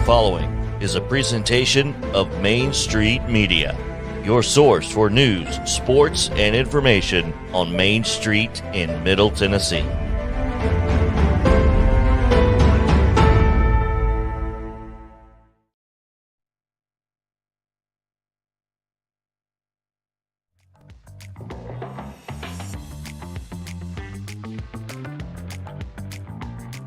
following is a presentation of Main Street Media, your source for news, sports, and information on Main Street in Middle Tennessee.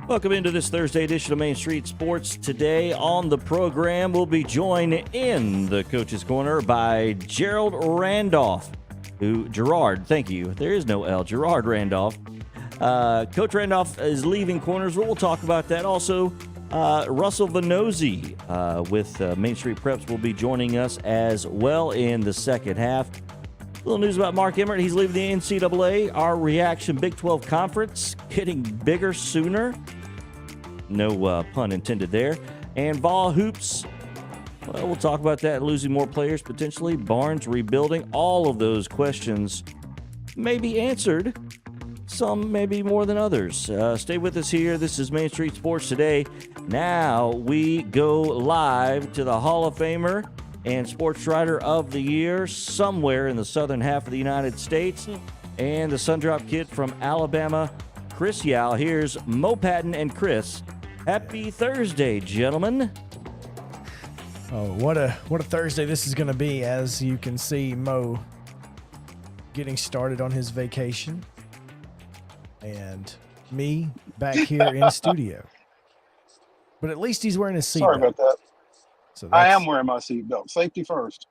Welcome into this Thursday edition of Main Street Sports. Today on the program, we'll be joined in the Coach's Corner by Gerard Randolph. Gerard, thank you. There is no L. Gerard Randolph. Coach Randolph is leaving Cornersville. We'll talk about that. Also, Russell Vannozzi with Main Street Preps will be joining us as well in the second half. A little news about Mark Emmert. He's leaving the NCAA. Our reaction, Big 12 Conference, getting bigger sooner. No pun intended there. And Vol Hoops, well, we'll talk about that. Losing more players potentially. Barnes rebuilding. All of those questions may be answered. Some maybe more than others. Stay with us here. This is Main Street Sports Today. Now we go live to the Hall of Famer and Sports Writer of the Year somewhere in the southern half of the United States, and the Sundrop Kid from Alabama, Chris Yao. Here's Mo Patton and Chris. Happy Thursday, gentlemen. Oh, what a Thursday this is going to be. As you can see, Mo getting started on his vacation, and me back here in studio. But at least he's wearing his seatbelt. Sorry about that. So I am wearing my seatbelt. Safety first.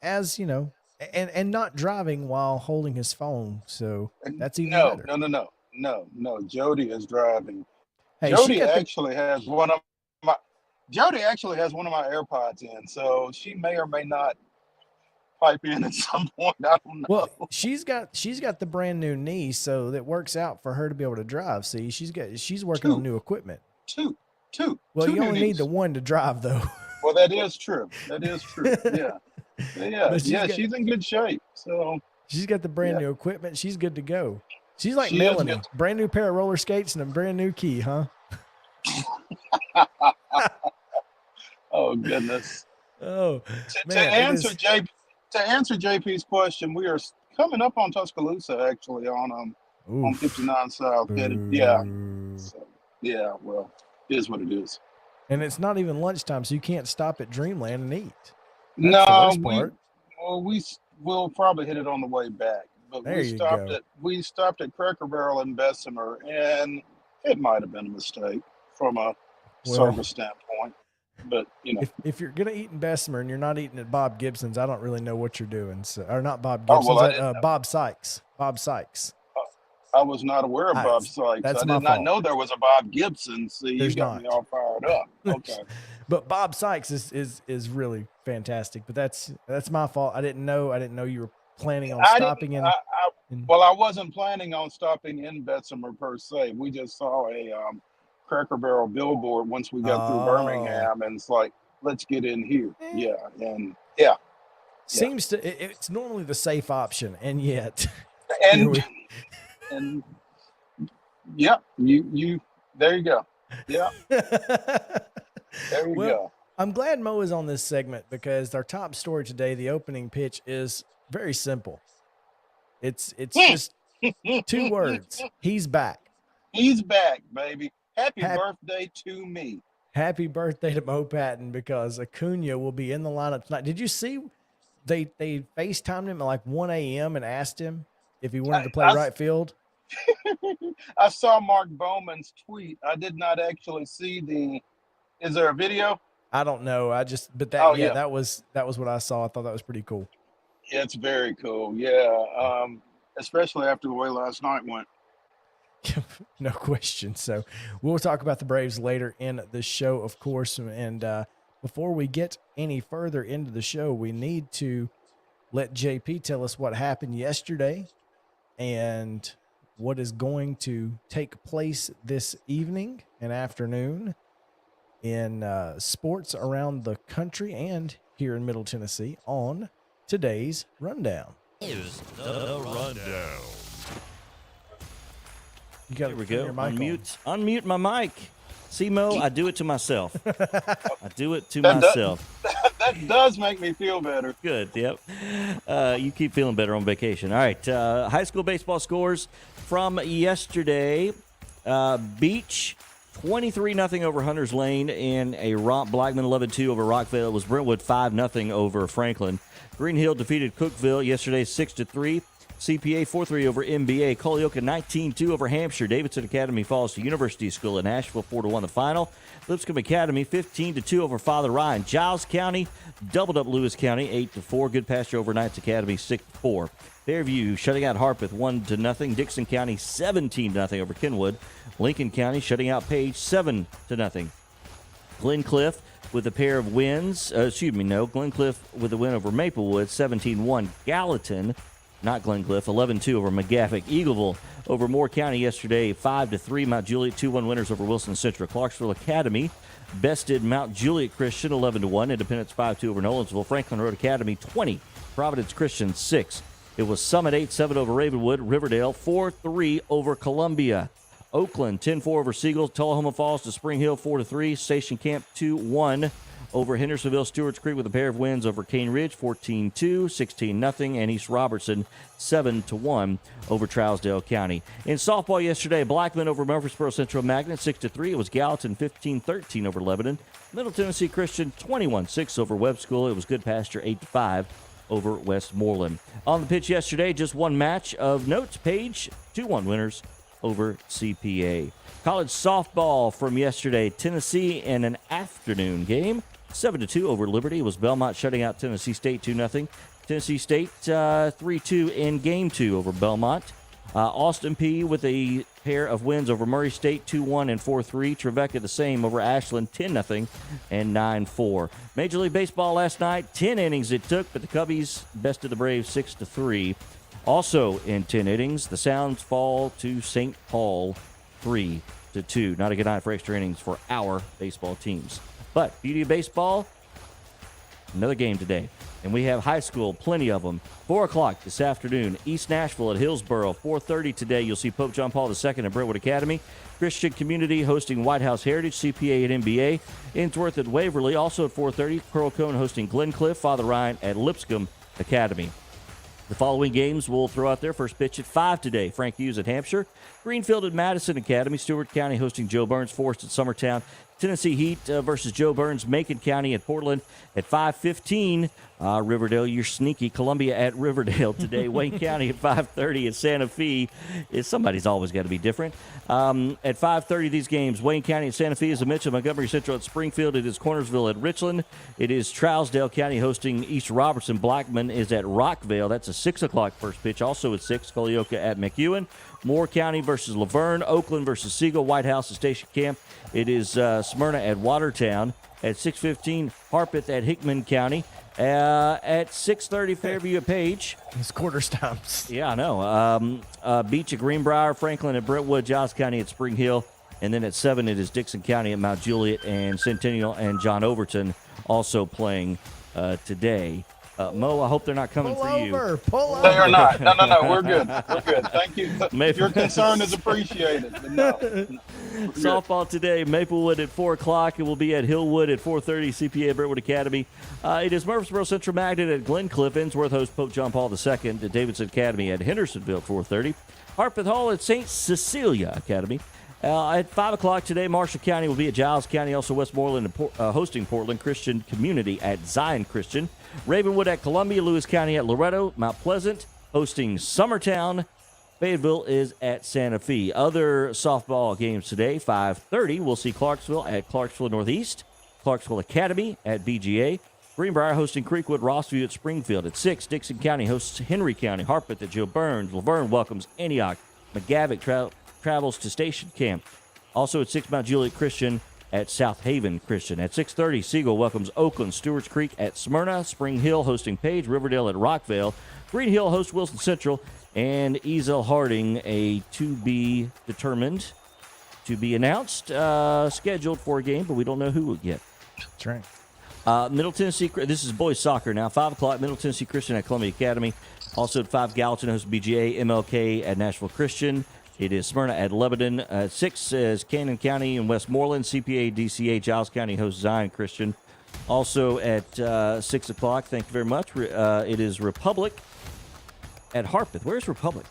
As you know, and not driving while holding his phone. So that's even No. Jody is driving. Hey, Jody actually has one of my AirPods in, so she may or may not pipe in at some point. I don't know. Well, she's got the brand new knee, so that works out for her to be able to drive. See, she's working on new equipment. Two. Well, you only need the one to drive, though. Well, that is true. Yeah. She's in good shape. So she's got the brand new equipment. She's good to go. She's like Melanie, brand new pair of roller skates and a brand new key, huh? Oh goodness. Oh, to answer JP's question, we are coming up on Tuscaloosa actually on 59 South. Yeah. So, yeah. Well, it is what it is. And it's not even lunchtime, so you can't stop at Dreamland and eat. That's we'll probably hit it on the way back. But we stopped at Cracker Barrel in Bessemer, and it might have been a mistake from a service standpoint. But if you're gonna eat in Bessemer and you're not eating at Bob Gibson's, I don't really know what you're doing. So, or not Bob Gibson's, Bob Sykes. Bob Sykes. I was not aware of Bob Sykes. I did not know there was a Bob Gibson. See, you got me all fired up. Okay. But Bob Sykes is really fantastic. But that's my fault. I didn't know you were planning on stopping in. Well, I wasn't planning on stopping in Bessemer per se. We just saw a Cracker Barrel billboard once we got through Birmingham, and it's like, let's get in here. Seems to it's normally the safe option, and yet and yeah, you there you go. Yeah. There you go. I'm glad Mo is on this segment because our top story today, the opening pitch, is very simple. It's just two words. He's back. He's back, baby. Happy birthday to me. Happy birthday to Mo Patton, because Acuna will be in the lineup tonight. Did you see they FaceTimed him at like 1 a.m. and asked him if he wanted to play right field? I saw Mark Bowman's tweet. I did not actually see is there a video? I don't know. That was what I saw. I thought that was pretty cool. It's very cool. Yeah. Especially after the way last night went. No question. So we'll talk about the Braves later in the show, of course. And before we get any further into the show, we need to let JP tell us what happened yesterday and what is going to take place this evening and afternoon in sports around the country and here in Middle Tennessee on today's Rundown. Here's the Rundown. You got There we go. Unmute my mic. See, Mo, I do it to myself. I do it to myself. That does make me feel better. Good, yep. You keep feeling better on vacation. All right, high school baseball scores from yesterday. Beach, 23-0 over Hunters Lane in a romp. Blackman 11-2 over Rockville. It was Brentwood 5-0 over Franklin. Green Hill defeated Cookeville yesterday 6-3. CPA 4-3 over MBA. Colioca 19-2 over Hampshire. Davidson Academy falls to University School in Nashville 4-1 the final. Lipscomb Academy 15-2 over Father Ryan. Giles County doubled up Lewis County 8-4. Good Pasture over Knights Academy 6-4. Fairview shutting out Harpeth 1-0. Dixon County 17-0 over Kenwood. Lincoln County shutting out Page 7-0. Glencliff with a pair of wins. Glencliff with a win over Maplewood 17-1. Gallatin, not Glencliff, 11-2 over McGavick. Eagleville over Moore County yesterday, 5-3. Mount Juliet 2-1 winners over Wilson Central. Clarksville Academy bested Mount Juliet Christian 11-1. Independence 5-2 over Nolensville. Franklin Road Academy 20. Providence Christian 6. It was Summit 8-7 over Ravenwood. Riverdale 4-3 over Columbia. Oakland 10-4 over Siegel. Tullahoma Falls to Spring Hill 4-3. Station Camp 2-1 over Hendersonville. Stewart's Creek with a pair of wins over Cane Ridge 14-2, 16-0, and East Robertson 7-1 over Trousdale County. In softball yesterday, Blackman over Murfreesboro Central Magnet 6-3. It was Gallatin 15-13 over Lebanon. Middle Tennessee Christian 21-6 over Webb School. It was Good Pasture 8-5 over Westmoreland. On the pitch yesterday, just one match of note. Page 2-1 winners over CPA. College softball from yesterday, Tennessee in an afternoon game, 7-2 over Liberty. It was Belmont shutting out Tennessee State 2-0. Tennessee State 3-2 in game 2 over Belmont. Austin P with a pair of wins over Murray State 2-1 and 4-3. Trevecca the same over Ashland 10-0 and 9-4. Major League Baseball last night, 10 innings it took, but the Cubbies bested the Braves 6-3. Also in 10 innings, the Sounds fall to St. Paul 3-2. Not a good night for extra innings for our baseball teams. But beauty of baseball, another game today. And we have high school, plenty of them. 4 o'clock this afternoon, East Nashville at Hillsboro. 4:30 today, you'll see Pope John Paul II at Brentwood Academy. Christian Community hosting White House Heritage, CPA at MBA. Ainsworth at Waverly, also at 4:30. Pearl Cone hosting Glencliff. Father Ryan at Lipscomb Academy. The following games we'll throw out there. First pitch at 5 today. Frank Hughes at Hampshire. Greenfield at Madison Academy. Stewart County hosting Joe Burns. Forest at Summertown. Tennessee Heat versus Joe Burns. Macon County at Portland at 5:15. Riverdale, you're sneaky. Columbia at Riverdale today. Wayne County at 5:30 at Santa Fe. Somebody's always got to be different. At 5:30, these games. Wayne County at Santa Fe, as I mentioned. Montgomery Central at Springfield. It is Cornersville at Richland. It is Trousdale County hosting East Robertson. Blackman is at Rockville. That's a 6 o'clock first pitch. Also at 6, Colioca at McEwen. Moore County versus Laverne. Oakland versus Siegel. White House at Station Camp. It is Smyrna at Watertown. At 6:15, Harpeth at Hickman County. At 6:30, Fairview at Page. It's quarters times. Yeah, I know. Beach at Greenbrier, Franklin at Brentwood, Giles County at Spring Hill. And then at 7, it is Dixon County at Mount Juliet, and Centennial and John Overton also playing today. Mo, I hope they're not coming for you. Pull over. They are not. No. We're good. We're good. Thank you. Your concern is appreciated. But no. Softball today, Maplewood at 4 o'clock. It will be at Hillwood at 4:30, CPA at Brentwood Academy. It is Murfreesboro Central Magnet at Glencliff. Ainsworth hosts Pope John Paul II at Davidson Academy at Hendersonville at 4:30. Harpeth Hall at St. Cecilia Academy. At 5 o'clock today, Marshall County will be at Giles County. Also, Westmoreland hosting Portland Christian Community at Zion Christian. Ravenwood at Columbia. Lewis County at Loretto. Mount Pleasant hosting Summertown. Fayetteville is at Santa Fe. Other softball games today, 5:30. We'll see Clarksville at Clarksville Northeast. Clarksville Academy at BGA. Greenbrier hosting Creekwood. Rossview at Springfield. At 6, Dixon County hosts Henry County. Harpeth at Joe Burns. Laverne welcomes Antioch. McGavick travels to Station Camp. Also at 6, Mount Juliet Christian at South Haven Christian. At 6:30, Siegel welcomes Oakland. Stewart's Creek at Smyrna. Spring Hill hosting Page. Riverdale at Rockville. Green Hill hosts Wilson Central. And Ezel Harding, a to-be determined, to be announced, scheduled for a game, but we don't know who yet. That's right. Middle Tennessee, this is boys soccer now. 5 o'clock, Middle Tennessee Christian at Columbia Academy. Also at 5, Gallatin hosts BGA. MLK at Nashville Christian. It is Smyrna at Lebanon. 6 is Cannon County and Westmoreland. CPA DCA Giles County hosts Zion Christian. Also at 6 o'clock, thank you very much, it is Republic at Harpeth. Where's Republic?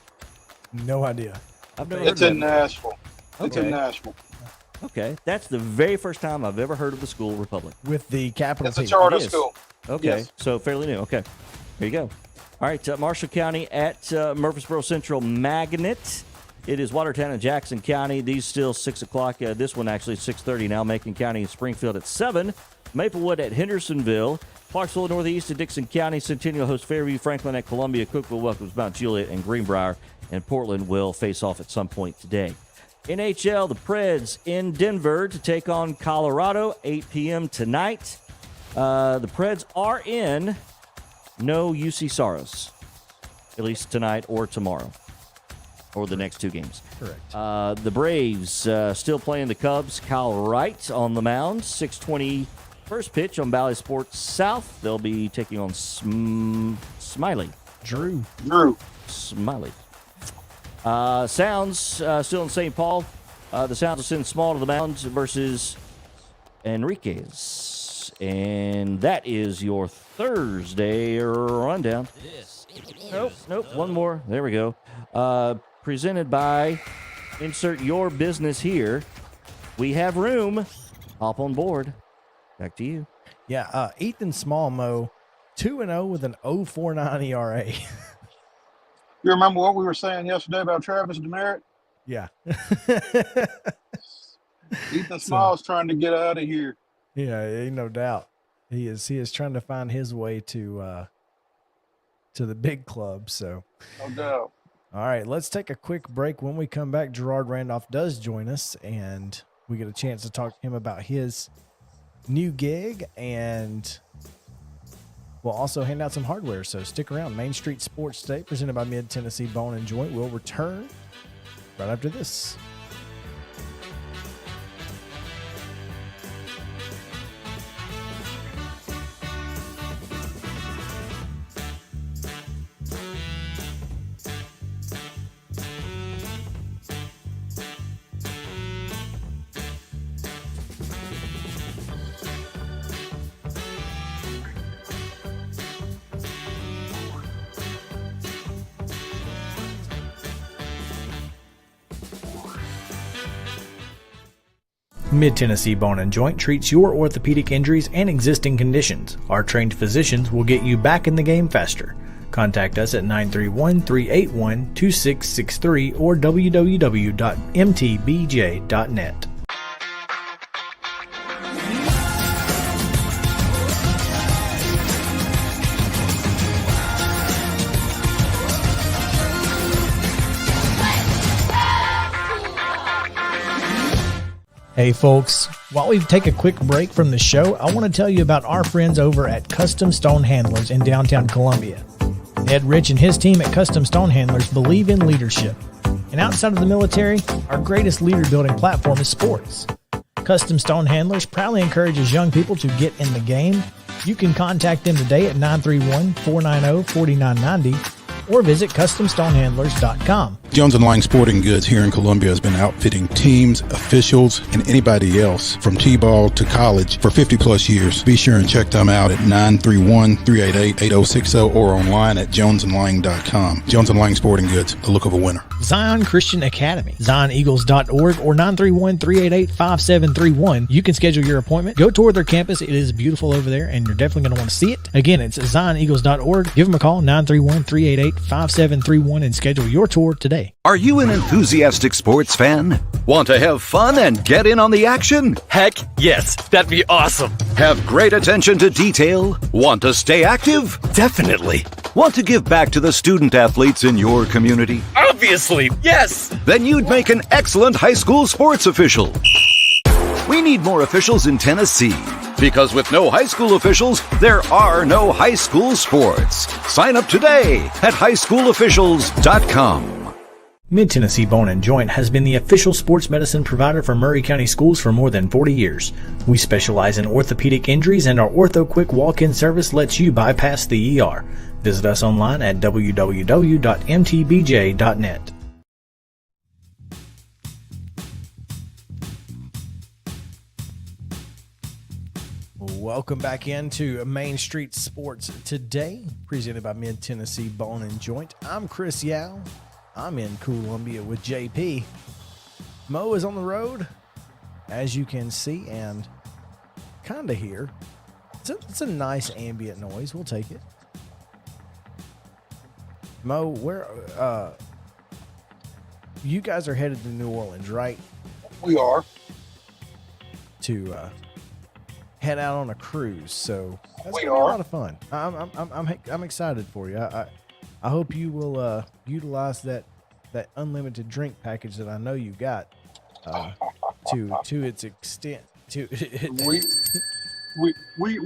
No idea. I've never heard It's in Nashville. It's Okay. in Nashville. Okay, that's the very first time I've ever heard of the school Republic. With the capital It's a P. charter It is. school. Okay, Yes. so fairly new. Okay, there you go. All right, Marshall County at Murfreesboro Central Magnet. It is Watertown and Jackson County. These still 6 o'clock. This one actually 6:30 now. Macon County and Springfield at 7. Maplewood at Hendersonville. Clarksville Northeast at Dixon County. Centennial hosts Fairview. Franklin at Columbia. Cookeville welcomes Mount Juliet, and Greenbrier and Portland will face off at some point today. NHL, the Preds in Denver to take on Colorado, 8 p.m. tonight. The Preds are in. No UC Saros, at least tonight or tomorrow, or the next 2 games. Correct. The Braves still playing the Cubs. Kyle Wright on the mound. 6:20 first pitch on Valley Sports South. They'll be taking on Smiley. Drew. Smiley. Sounds still in St. Paul. The Sounds will send Small to the mound versus Enriquez. And that is your Thursday rundown. Nope. One more. There we go. Presented by insert your business here. We have room. Hop on board. Back to you. Yeah, Ethan Smallmo, 2-0 with an 0.49 ERA. You remember what we were saying yesterday about Travis Demerit? Yeah. Ethan Small's trying to get out of here. Yeah, ain't no doubt. He is trying to find his way to the big club. So, No doubt. all right, let's take a quick break. When we come back, Gerard Randolph does join us, and we get a chance to talk to him about his new gig, and we'll also hand out some hardware. So stick around. Main Street Sports Day, presented by Mid-Tennessee Bone and Joint, will return right after this. Mid-Tennessee Bone and Joint treats your orthopedic injuries and existing conditions. Our trained physicians will get you back in the game faster. Contact us at 931-381-2663 or www.mtbj.net. Hey folks, while we take a quick break from the show, I want to tell you about our friends over at Custom Stone Handlers in downtown Columbia. Ed Rich and his team at Custom Stone Handlers believe in leadership. And outside of the military, our greatest leader building platform is sports. Custom Stone Handlers proudly encourages young people to get in the game. You can contact them today at 931-490-4990 or visit CustomStonehandlers.com. Jones & Lang Sporting Goods here in Columbia has been outfitting teams, officials, and anybody else from T-ball to college for 50-plus years. Be sure and check them out at 931-388-8060 or online at jonesandlang.com. Jones & Lang Sporting Goods, the look of a winner. Zion Christian Academy, ZionEagles.org or 931-388-5731. You can schedule your appointment. Go tour their campus. It is beautiful over there, and you're definitely going to want to see it. Again, it's ZionEagles.org. Give them a call, 931-388-5731, and schedule your tour today. Are you an enthusiastic sports fan? Want to have fun and get in on the action? Heck yes, that'd be awesome. Have great attention to detail? Want to stay active? Definitely. Want to give back to the student athletes in your community? Obviously, yes. Then you'd make an excellent high school sports official. We need more officials in Tennessee, because with no high school officials, there are no high school sports. Sign up today at highschoolofficials.com. Mid-Tennessee Bone and Joint has been the official sports medicine provider for Murray County Schools for more than 40 years. We specialize in orthopedic injuries, and our Ortho Quick walk-in service lets you bypass the ER. Visit us online at www.mtbj.net. Welcome back into Main Street Sports Today, presented by Mid-Tennessee Bone and Joint. I'm Chris Yao. I'm in Columbia with JP. Mo is on the road, as you can see and kind of hear. It's a nice ambient noise. We'll take it. Mo, where you guys are headed to New Orleans, right? We are. To head out on a cruise, so that's We gonna be a are. lot of fun. I'm excited for you. I hope you will utilize that unlimited drink package that I know you got to its extent.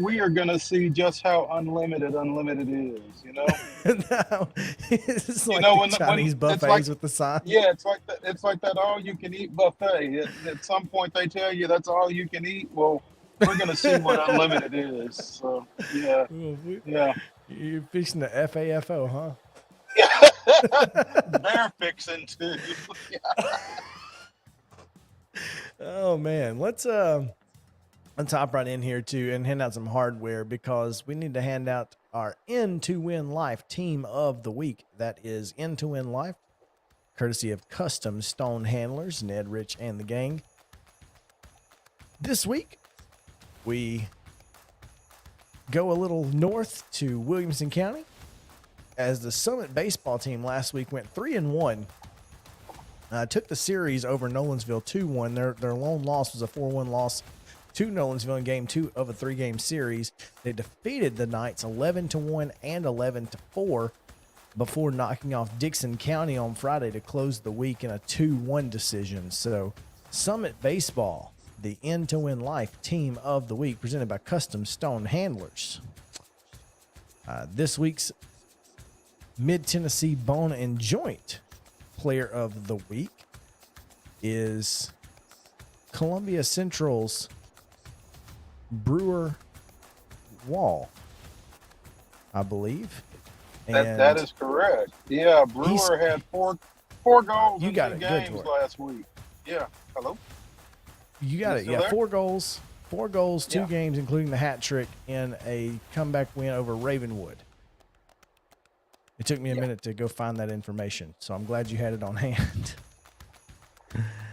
We are gonna see just how unlimited is. You know. No, it's like when the Chinese it's buffets like, with the sign. Yeah, it's like that. It's like that all-you-can-eat buffet. At some point, they tell you that's all you can eat. Well, we're gonna see what unlimited is. So yeah. You're fixing the FAFO, huh? They're fixing too. Oh man, let's hop right in here too and hand out some hardware because we need to hand out our N2Win Life Team of the Week. That is N2Win Life, courtesy of Custom Stone Handlers, Ned, Rich, and the gang. This week, we go a little north to Williamson County as the Summit baseball team last week went 3-1. Took the series over Nolensville 2-1. Their lone loss was a 4-1 loss to Nolensville in game 2 of a 3-game series. They defeated the Knights 11-1 and 11-4 before knocking off Dixon County on Friday to close the week in a 2-1 decision. So Summit Baseball, the N2Win Life Team of the Week, presented by Custom Stone Handlers. This week's Mid-Tennessee Bone and Joint Player of the Week is Columbia Central's Brewer Wall, I believe. That is correct. Yeah, Brewer had four goals in 2 games last week. Yeah. Hello? You got it. Yeah, there? 4 goals, 2 games, including the hat trick in a comeback win over Ravenwood. It took me a minute to go find that information, so I'm glad you had it on hand.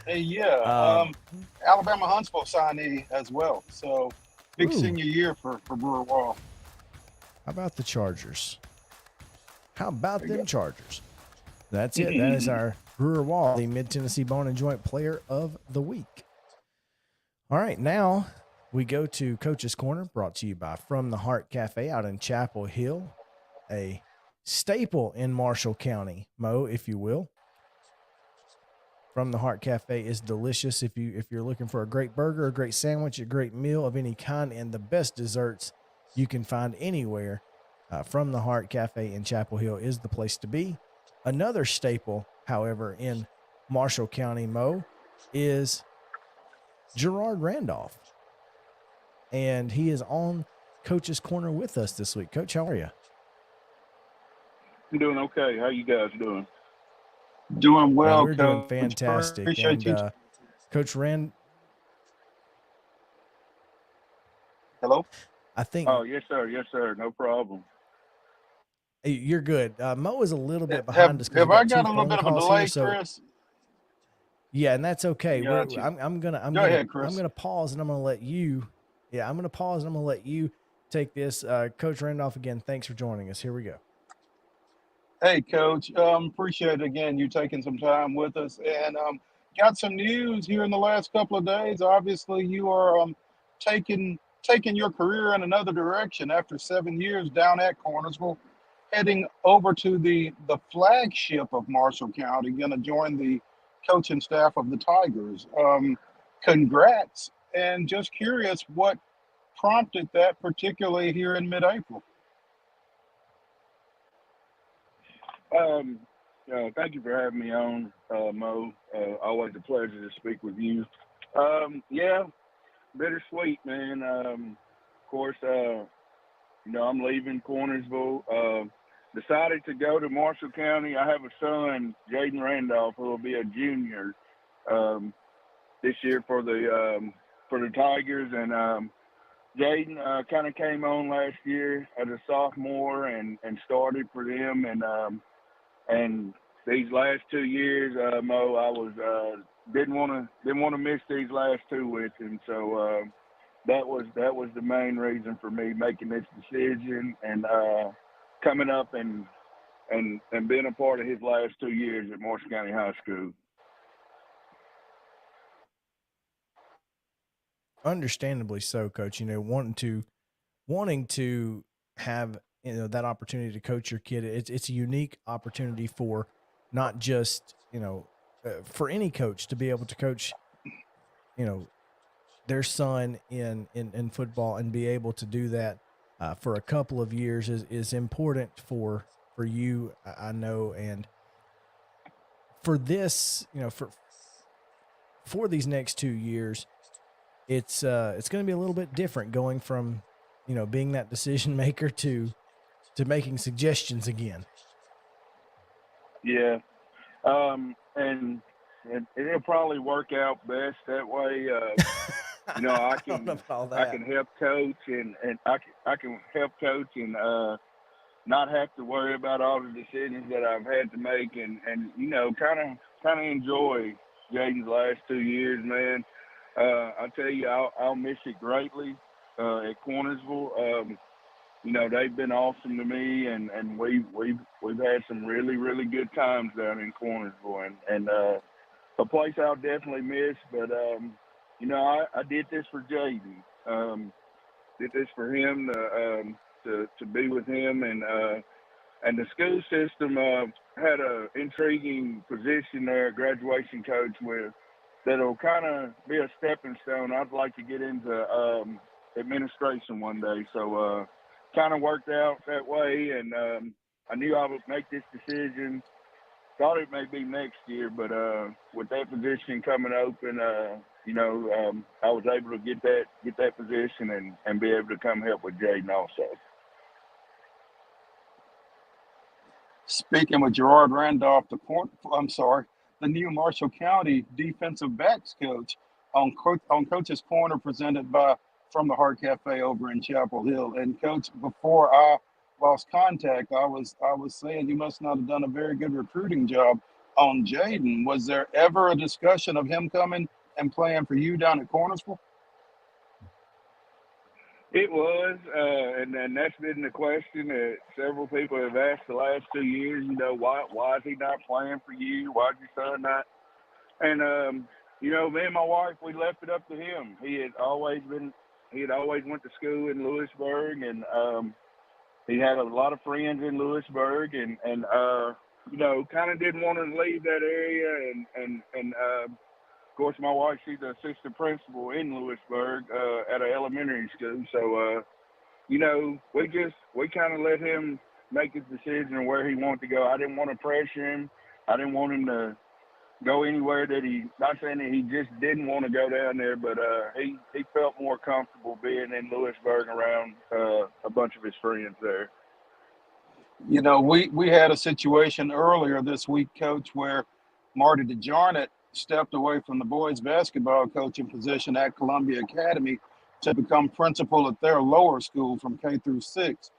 Hey, Alabama Huntsville signee as well. So big senior year for Brewer Wall. How about the Chargers? How about them Chargers? That's it. That is our Brewer Wall, the Mid-Tennessee Bone and Joint Player of the Week. All right, now we go to Coach's Corner, brought to you by From the Heart Cafe out in Chapel Hill, a staple in Marshall County, Mo, if you will. From the Heart Cafe is delicious if you're looking for a great burger, a great sandwich, a great meal of any kind, and the best desserts you can find anywhere. From the Heart Cafe in Chapel Hill is the place to be. Another staple, however, in Marshall County, Mo, is Gerard Randolph. And he is on Coach's Corner with us this week. Coach, how are you? I'm doing okay. How you guys doing? Doing well, we're doing fantastic. Appreciate you. Coach Rand. Hello? I think. Oh, yes, sir. Yes, sir. No problem. You're good. Mo is a little bit behind us. Have I got a little bit of a delay, Chris? Yeah, and that's okay. Gotcha. I'm gonna ahead, Chris. I'm gonna pause and I'm gonna let you. Yeah, I'm gonna pause and I'm gonna let you take this. Coach Randolph, again, thanks for joining us. Here we go. Hey, Coach. Appreciate it again. You taking some time with us, and got some news here in the last couple of days. Obviously, you are taking your career in another direction after 7 years down at Cornersville, heading over to the flagship of Marshall County. Going to join the coaching staff of the Tigers. Congrats, and just curious what prompted that, particularly here in mid-April. Thank you for having me on, Mo. Always a pleasure to speak with you. Bittersweet, man. Of course, I'm leaving Cornersville. Decided to go to Marshall County. I have a son, Jaden Randolph, who will be a junior this year for the Tigers, and Jaden kind of came on last year as a sophomore and started for them, and these last 2 years, Mo, I was didn't want to miss these last two with him, so that was the main reason for me making this decision and coming up and being a part of his last 2 years at Marshall County High School. Understandably so, Coach. Wanting to have that opportunity to coach your kid. It's a unique opportunity for not just for any coach to be able to coach their son in football and be able to do that for a couple of years is important for you, I know, and for this for these next 2 years. It's going to be a little bit different going from, being that decision maker to making suggestions again. Yeah. And it'll probably work out best that way. I can help coach and I can help coach and not have to worry about all the decisions that I've had to make and kind of enjoy Jaden's last 2 years, man. I tell you, I'll miss it greatly at Cornersville. They've been awesome to me, and we've had some really, really good times down in Cornersville, and a place I'll definitely miss. But I did this for Jaden. Did this for him to be with him, and the school system had a intriguing position there, graduation coach with. That'll kind of be a stepping stone. I'd like to get into administration one day. So kind of worked out that way, and I knew I would make this decision. Thought it may be next year, but with that position coming open, I was able to get that position and be able to come help with Jaden also. Speaking with Gerard Randolph, the new Marshall County defensive backs coach on Coach's Corner, presented from the Heart Cafe over in Chapel Hill. And Coach, before I lost contact, I was saying you must not have done a very good recruiting job on Jaden. Was there ever a discussion of him coming and playing for you down at Cornersville? It was, and that's been the question that several people have asked the last 2 years. Why is he not playing for you? Why is your son not? And me and my wife, we left it up to him. He had always went to school in Lewisburg, and he had a lot of friends in Lewisburg, and kind of didn't want to leave that area, and of course, my wife, she's the assistant principal in Lewisburg at an elementary school. So, we kind of let him make his decision on where he wanted to go. I didn't want to pressure him. I didn't want him to go anywhere not saying that he just didn't want to go down there, but he felt more comfortable being in Lewisburg around a bunch of his friends there. We had a situation earlier this week, Coach, where Marty DeJarnett stepped away from the boys basketball coaching position at Columbia Academy to become principal at their lower school from K through 6.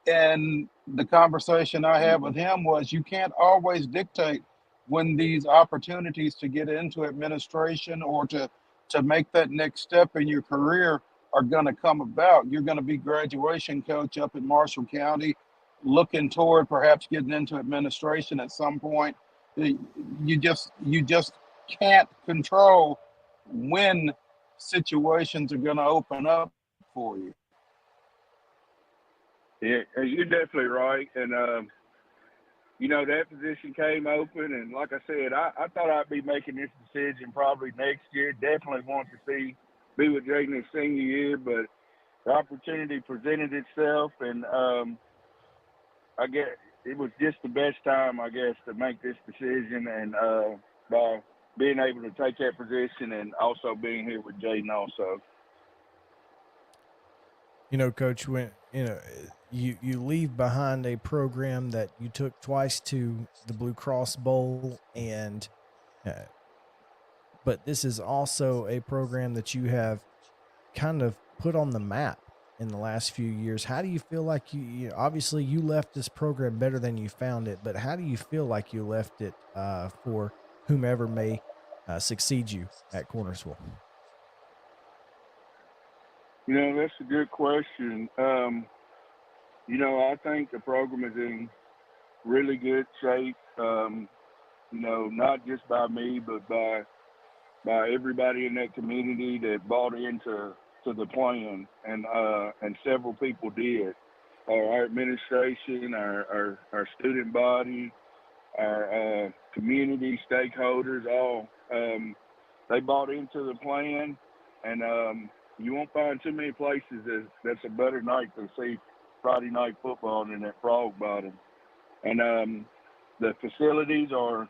And the conversation I had with him was, you can't always dictate when these opportunities to get into administration or to make that next step in your career are going to come about. You're going to be graduation coach up in Marshall County, looking toward perhaps getting into administration at some point. You just can't control when situations are going to open up for you. Yeah, you're definitely right. And, that position came open. And like I said, I thought I'd be making this decision probably next year. Definitely want to be with Jaden his senior year, but the opportunity presented itself. And I guess it was just the best time, I guess, to make this decision. And by being able to take that position and also being here with Jaden also. Coach, when you leave behind a program that you took twice to the Blue Cross Bowl, and but this is also a program that you have kind of put on the map in the last few years. How do you feel like you obviously you left this program better than you found it, but how do you feel like you left it for whomever may succeed you at Cornersville? That's a good question. I think the program is in really good shape, not just by me, but by everybody in that community that bought into the plan, and several people did. Our administration, our student body, our community stakeholders, all they bought into the plan, and you won't find too many places that's a better night to see Friday night football than at Frog Bottom. And the facilities are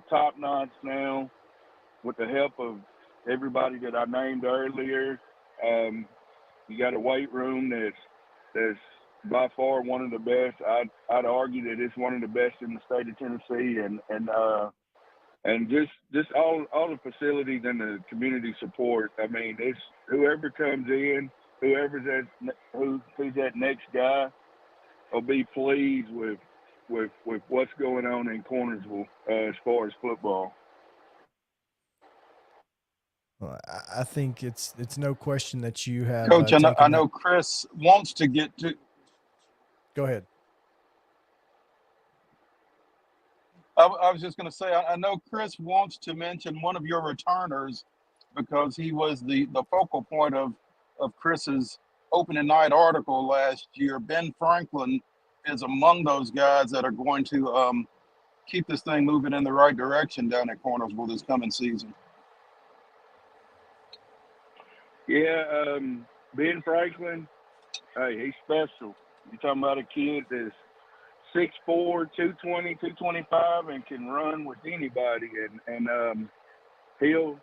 top notch now, with the help of everybody that I named earlier. You got a weight room that's by far one of the best. I'd argue that it's one of the best in the state of Tennessee, and just all the facilities and the community support. I mean, it's whoever comes in, who's that next guy, will be pleased with what's going on in Cornersville as far as football. Well, I think it's no question that you have. Coach, I know Chris wants to get to. Go ahead. I was just going to say, I know Chris wants to mention one of your returners because he was the focal point of Chris's opening night article last year. Ben Franklin is among those guys that are going to keep this thing moving in the right direction down at Cornersville this coming season. Yeah, Ben Franklin, hey, he's special. You're talking about a kid that's 6'4", 220, 225, and can run with anybody. And you're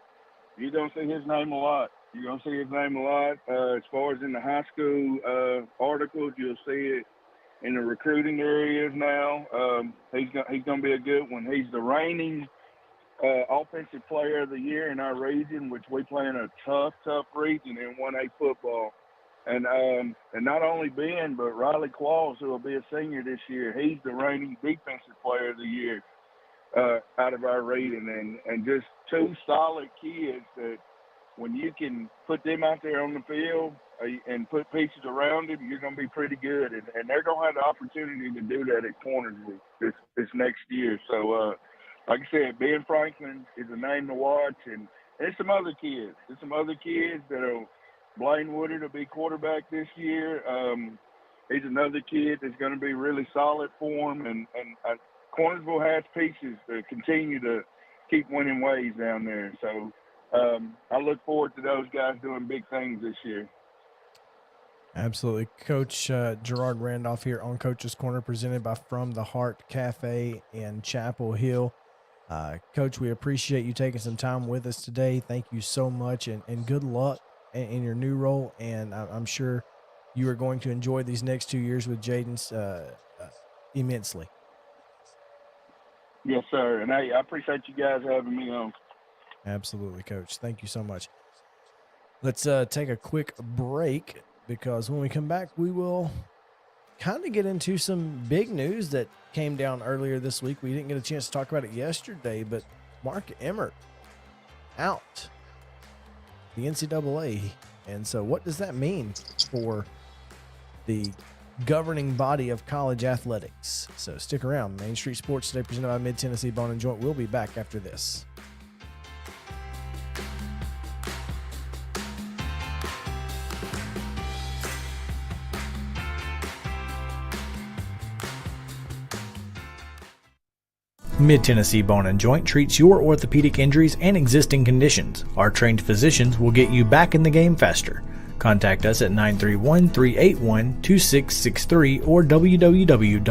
going to see his name a lot. You're going to see his name a lot. As far as in the high school articles, you'll see it in the recruiting areas now. He's going to be a good one. He's the reigning offensive player of the year in our region, which we play in a tough region in 1A football. And not only Ben, but Riley Qualls, who will be a senior this year, he's the reigning defensive player of the year out of our region. And just two solid kids that when you can put them out there on the field and put pieces around them, you're going to be pretty good. And they're going to have the opportunity to do that at Cornersville this next year. So, like I said, Ben Franklin is a name to watch. And there's some other kids. There's some other kids that are – Blaine Woodard will be quarterback this year. He's another kid that's going to be really solid for him. And Cornersville has pieces to continue to keep winning ways down there. So I look forward to those guys doing big things this year. Absolutely. Coach Gerard Randolph here on Coach's Corner, presented by From the Heart Cafe in Chapel Hill. Coach, we appreciate you taking some time with us today. Thank you so much, and good luck in your new role, and I'm sure you are going to enjoy these next 2 years with Jaden's immensely. Yes, sir. And I appreciate you guys having me on. Absolutely, Coach. Thank you so much. Let's take a quick break, because when we come back, we will kind of get into some big news that came down earlier this week. We didn't get a chance to talk about it yesterday, but Mark Emmert out the NCAA. And so what does that mean for the governing body of college athletics? So stick around. Main Street Sports Today, presented by Mid-Tennessee Bone and Joint. We'll be back after this. Mid-Tennessee Bone and Joint treats your orthopedic injuries and existing conditions. Our trained physicians will get you back in the game faster. Contact us at 931-381-2663 or www.mtbj.net.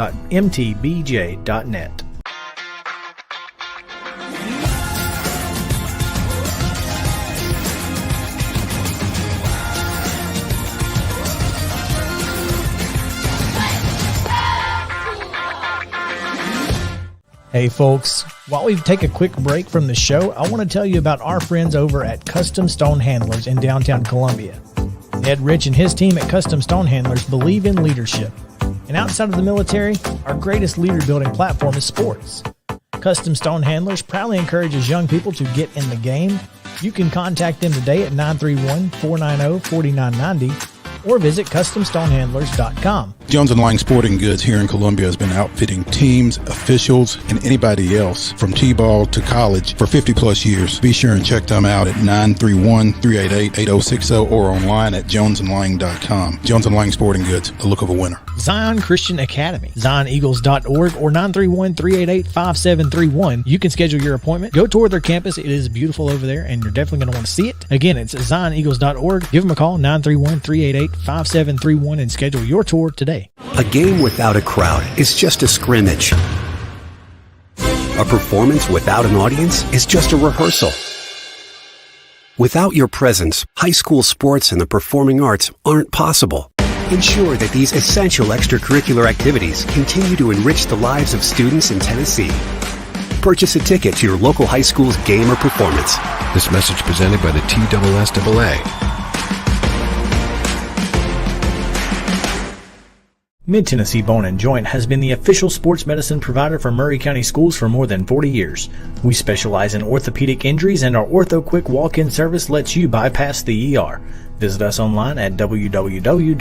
Hey folks, while we take a quick break from the show, I want to tell you about our friends over at Custom Stone Handlers in downtown Columbia. Ed Rich and his team at Custom Stone Handlers believe in leadership. And outside of the military, our greatest leader building platform is sports. Custom Stone Handlers proudly encourages young people to get in the game. You can contact them today at 931-490-4990 or visit CustomStonehandlers.com. Jones and Lang Sporting Goods here in Columbia has been outfitting teams, officials, and anybody else from T-ball to college for 50 plus years. Be sure and check them out at 931-388-8060 or online at jonesandlang.com. Jones and Lang Sporting Goods, the look of a winner. Zion Christian Academy, ZionEagles.org or 931-388-5731. You can schedule your appointment. Go tour their campus. It is beautiful over there, and you're definitely going to want to see it. Again, it's ZionEagles.org. Give them a call, 931-388-5731, and schedule your tour today. A game without a crowd is just a scrimmage. A performance without an audience is just a rehearsal. Without your presence, high school sports and the performing arts aren't possible. Ensure that these essential extracurricular activities continue to enrich the lives of students in Tennessee. Purchase a ticket to your local high school's game or performance. This message presented by the TSSAA. Mid-Tennessee Bone & Joint has been the official sports medicine provider for Maury County schools for more than 40 years. We specialize in orthopedic injuries, and our Ortho Quick walk-in service lets you bypass the ER. Visit us online at www.mtbj.net.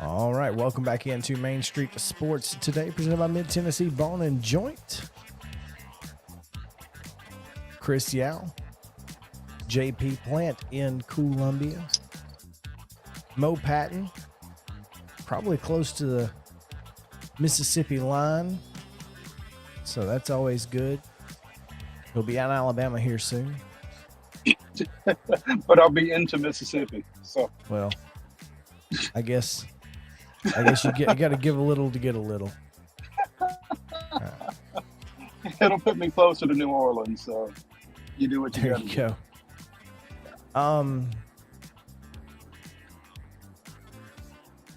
All right, welcome back into Main Street Sports today, presented by Mid-Tennessee Bone & Joint. Chris Yao, JP Plant in Columbia, Mo Patton, probably close to the Mississippi line, so that's always good. He'll be out in Alabama here soon. But I'll be into Mississippi, so. Well, I guess you got to give a little to get a little. Right. It'll put me closer to New Orleans, so you do what you got to do. There you go.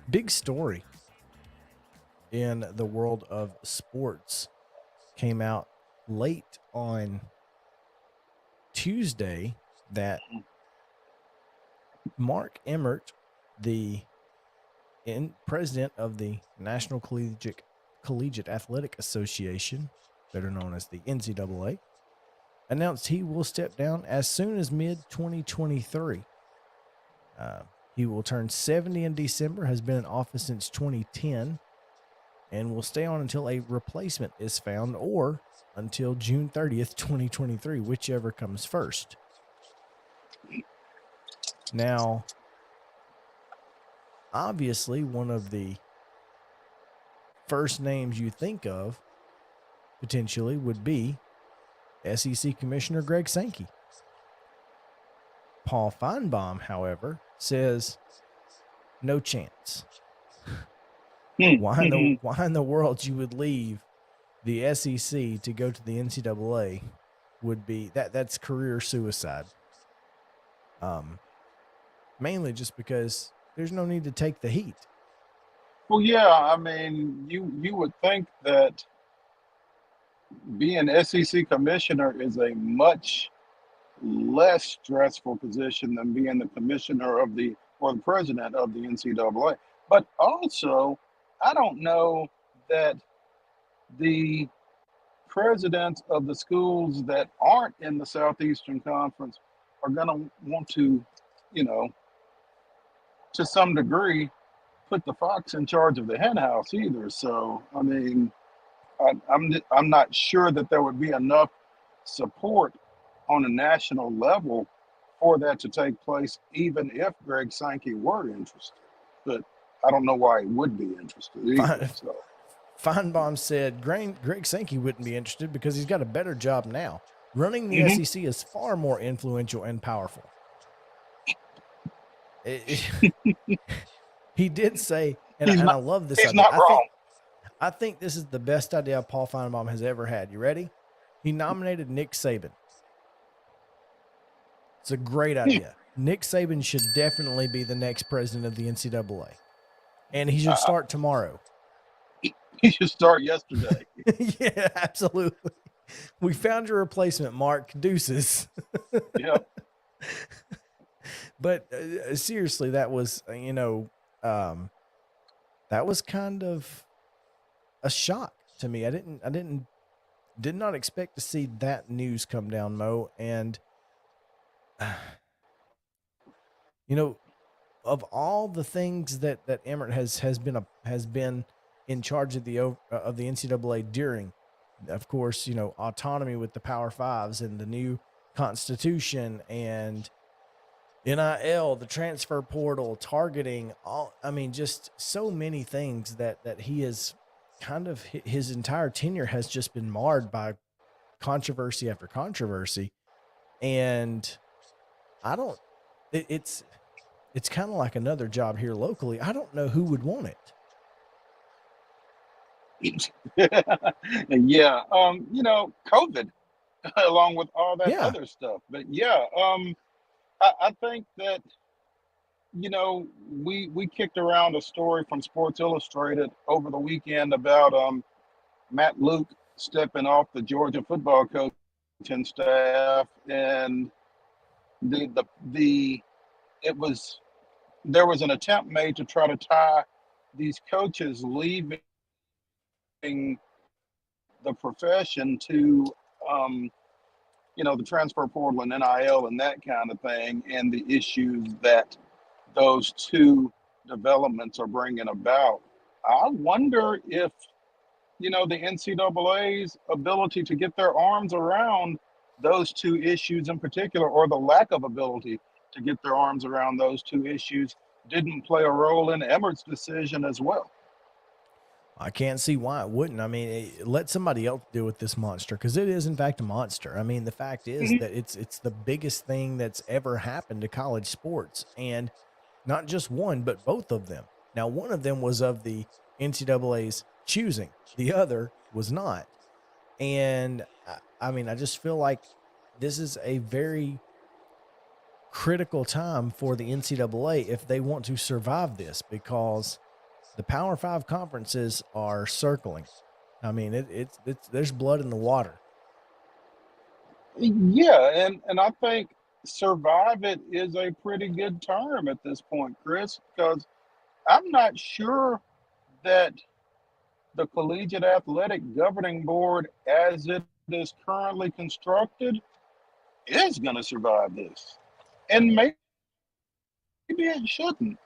Big story in the world of sports came out late on Tuesday that Mark Emmert, the president of the National Collegiate Athletic Association, better known as the NCAA, announced he will step down as soon as mid-2023. He will turn 70 in December, has been in office since 2010, and will stay on until a replacement is found or until June 30th, 2023, whichever comes first. Now, obviously, one of the first names you think of potentially would be SEC Commissioner Greg Sankey. Paul Feinbaum, however, says no chance. Why in the world you would leave the SEC to go to the NCAA would be that's career suicide. Mainly just because there's no need to take the heat. Well, yeah, I mean, you would think that being SEC commissioner is a much less stressful position than being the commissioner of the president of the NCAA. But also, I don't know that the presidents of the schools that aren't in the Southeastern Conference are going to want to, to some degree, put the fox in charge of the hen house either. So, I mean, I'm not sure that there would be enough support on a national level for that to take place, even if Greg Sankey were interested. But I don't know why he would be interested either. So. Feinbaum said Greg Sankey wouldn't be interested because he's got a better job now. Running the SEC is far more influential and powerful. He did say, and I love this he's idea. not wrong. I think this is the best idea Paul Feinbaum has ever had. You ready? He nominated Nick Saban. It's a great idea. Nick Saban should definitely be the next president of the NCAA, and he should start tomorrow. He should start yesterday. Yeah, absolutely. We found your replacement, Mark. Deuces. Yep. But seriously, that was, that was kind of a shock to me. I did not expect to see that news come down, Mo. And, of all the things that Emmert has been in charge of the NCAA during, of course, autonomy with the Power Fives and the new constitution and NIL, the transfer portal, targeting, just so many things that he is kind of, his entire tenure has just been marred by controversy after controversy. And it's kind of like another job here locally. I don't know who would want it. Yeah. COVID along with all that other stuff. But yeah, I think that, we kicked around a story from Sports Illustrated over the weekend about Matt Luke stepping off the Georgia football coaching staff, and there was an attempt made to try to tie these coaches leaving the profession to the transfer portal and NIL and that kind of thing, and the issues that those two developments are bringing about. I wonder if, the NCAA's ability to get their arms around those two issues in particular, or the lack of ability to get their arms around those two issues, didn't play a role in Emmert's decision as well. I can't see why it wouldn't. Let somebody else deal with this monster, because it is in fact a monster. The fact is that it's the biggest thing that's ever happened to college sports, and not just one, but both of them. Now, one of them was of the NCAA's choosing, the other was not. And I just feel like this is a very critical time for the NCAA if they want to survive this, because the Power Five conferences are circling. It's there's blood in the water. Yeah, and I think survive it is a pretty good term at this point, Chris, because I'm not sure that the Collegiate Athletic Governing Board, as it is currently constructed, is going to survive this. And maybe it shouldn't.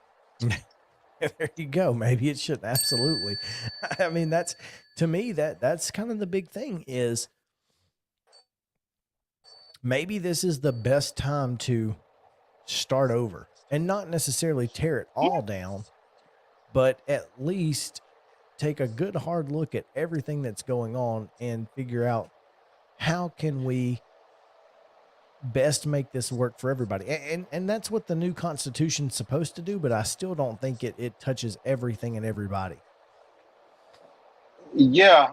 There you go. Maybe it shouldn't. Absolutely. That's, to me, that's kind of the big thing is maybe this is the best time to start over and not necessarily tear it all down, but at least take a good hard look at everything that's going on and figure out how can we best make this work for everybody. And that's what the new Constitution's supposed to do, but I still don't think it touches everything and everybody. Yeah,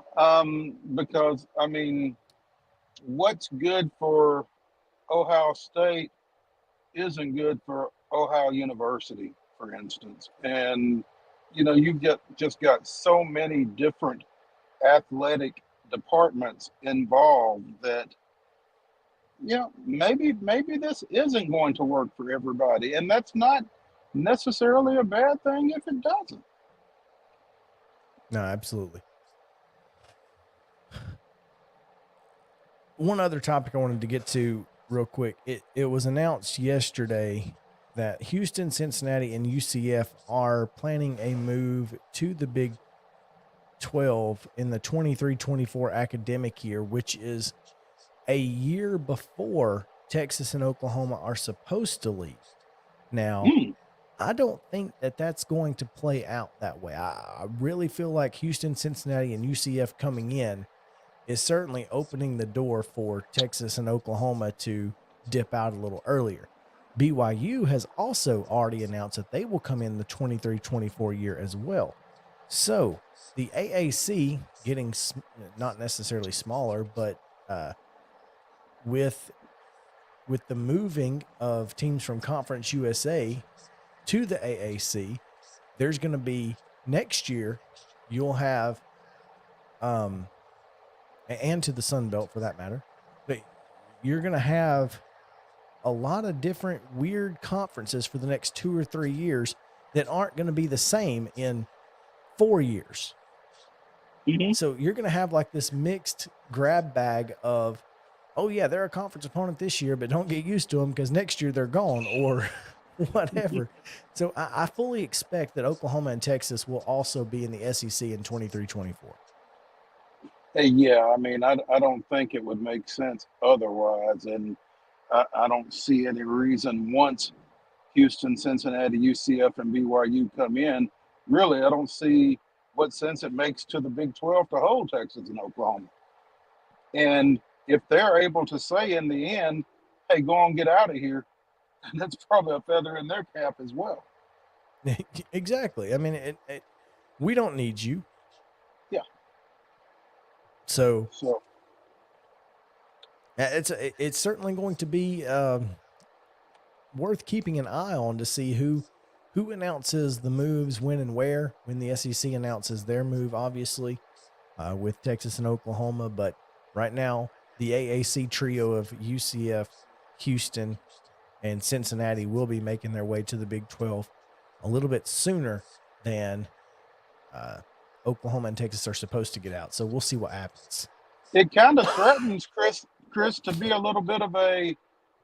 because, what's good for Ohio State isn't good for Ohio University, for instance. And, you've just got so many different athletic departments involved that, maybe this isn't going to work for everybody. And that's not necessarily a bad thing if it doesn't. No, absolutely. One other topic I wanted to get to real quick. It was announced yesterday that Houston, Cincinnati, and UCF are planning a move to the Big 12 in the 23-24 academic year, which is a year before Texas and Oklahoma are supposed to leave. Now, I don't think that that's going to play out that way. I really feel like Houston, Cincinnati, and UCF coming in is certainly opening the door for Texas and Oklahoma to dip out a little earlier. BYU has also already announced that they will come in the 23-24 year as well. So the AAC getting not necessarily smaller, but with with the moving of teams from Conference USA to the AAC, there's going to be next year, you'll have, and to the Sun Belt for that matter, but you're going to have a lot of different weird conferences for the next 2 or 3 years that aren't going to be the same in 4 years. Mm-hmm. So you're going to have like this mixed grab bag of, oh yeah, they're a conference opponent this year, but don't get used to them because next year they're gone or whatever. So I fully expect that Oklahoma and Texas will also be in the SEC in 23-24. Hey, yeah, I mean, I don't think it would make sense otherwise. And I don't see any reason once Houston, Cincinnati, UCF, and BYU come in, really, I don't see what sense it makes to the Big 12 to hold Texas and Oklahoma. And if they're able to say in the end, hey, go on, get out of here, that's probably a feather in their cap as well. Exactly. I mean, we don't need you. Yeah. So it's certainly going to be worth keeping an eye on to see who announces the moves when and where, when the SEC announces their move, obviously, with Texas and Oklahoma. But right now, the AAC trio of UCF, Houston, and Cincinnati will be making their way to the Big 12 a little bit sooner than Oklahoma and Texas are supposed to get out. So we'll see what happens. It kind of threatens, Chris, to be a little bit of a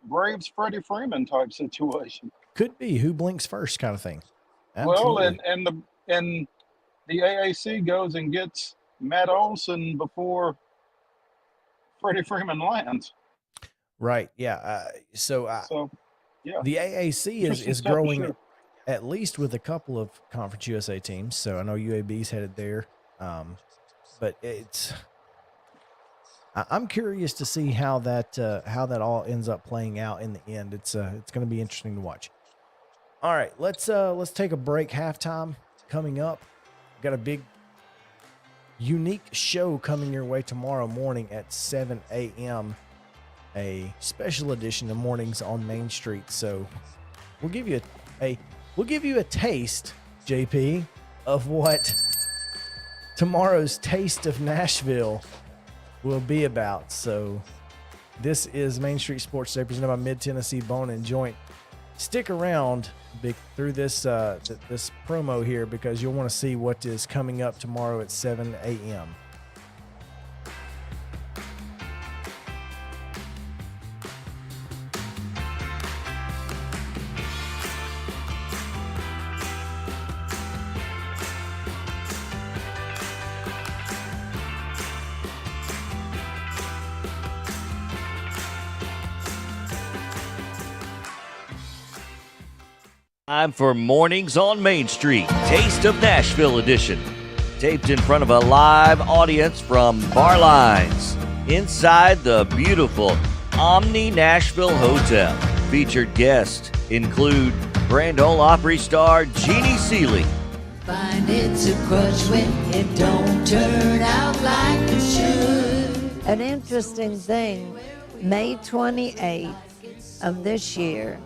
Braves Freddie Freeman type situation. Could be who blinks first kind of thing. Absolutely. Well, and the AAC goes and gets Matt Olson before Freddie Freeman lands. Right. Yeah. So yeah, the AAC is growing sure. At least with a couple of Conference USA teams. So I know UAB's headed there. But I'm curious to see how that all ends up playing out in the end. It's going to be interesting to watch. All right, let's take a break. Halftime coming up. Got a big, unique show coming your way tomorrow morning at 7 a.m. A special edition of Mornings on Main Street. So we'll give you a taste, JP, of what tomorrow's Taste of Nashville will be about. So this is Main Street Sports Today, presented by Mid-Tennessee Bone and Joint. Stick around through this this promo here because you'll want to see what is coming up tomorrow at 7 a.m. Time for Mornings on Main Street, Taste of Nashville edition. Taped in front of a live audience from Bar Lines inside the beautiful Omni Nashville Hotel. Featured guests include Grand Ole Opry star Jeannie Seeley. Find it's a crush when it don't turn out like it should. An interesting thing, May 28th of this year,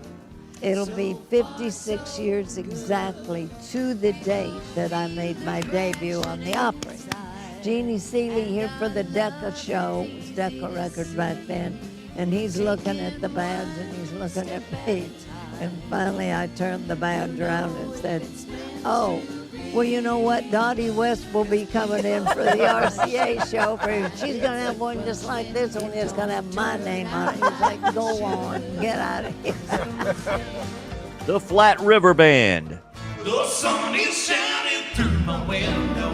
it'll be 56 years exactly to the date that I made my debut on the Opry. Jeannie Seeley here for the Decca show, it was Decca Records back then, and he's looking at the badge and he's looking at me. And finally I turned the badge around and said, oh, well, you know what? Dottie West will be coming in for the RCA show. She's going to have one just like this, only it's going to have my name on it. He's like, go on, get out of here. The Flat River Band. The sun is shining through my window.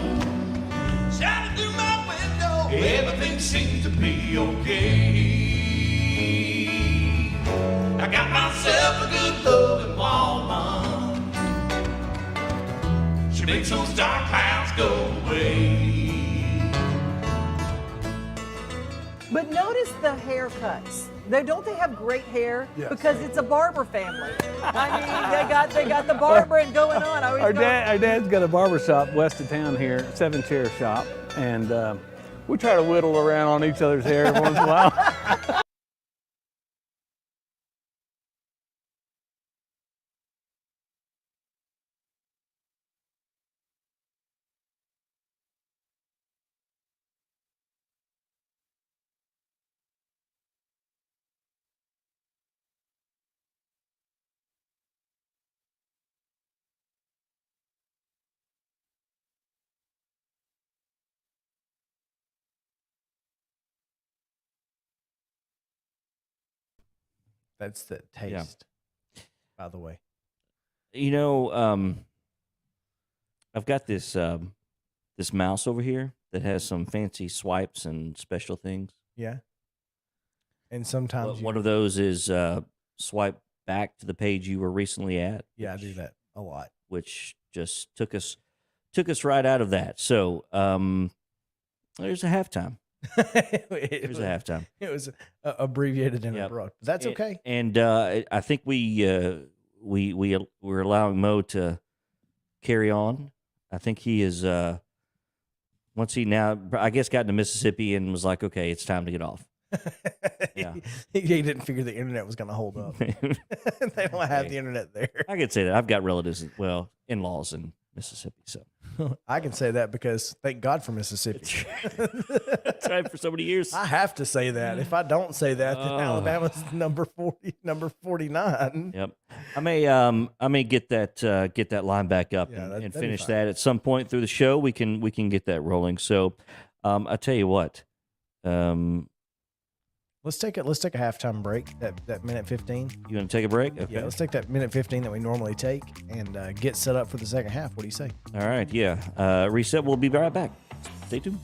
Shining through my window. Everything seems to be okay. I got myself a good loving woman. She makes those dark clouds go away. But notice the haircuts. Don't they have great hair? Yes. Because it's a barber family. I mean, they got the barbering going on. Our dad's got a barber shop west of town here, 7 Chair Shop, and we try to whittle around on each other's hair once in a while. That's the taste, by the way. You know, I've got this this mouse over here that has some fancy swipes and special things. Yeah. And sometimes one of those is swipe back to the page you were recently at. Yeah, I do that a lot. Which just took us right out of that. So there's a halftime. There's a halftime. It was abbreviated in abroad. That's okay. And I think we're allowing Mo to carry on. I think he is once he now I guess got into Mississippi and was like, okay, it's time to get off. Yeah, he didn't figure the internet was going to hold up. They don't have the internet there. I could say that I've got relatives, well, in-laws in Mississippi, so I can say that because thank God for Mississippi. That's right, for so many years. I have to say that. If I don't say that, then Alabama's number 49. Yep. I may get that line back up and finish that at some point through the show. We can get that rolling. So I tell you what. Let's take a halftime break. That minute 15. You want to take a break? Okay. Yeah, let's take that minute 15 that we normally take and get set up for the second half. What do you say? All right. Yeah. Reset. We'll be right back. Stay tuned.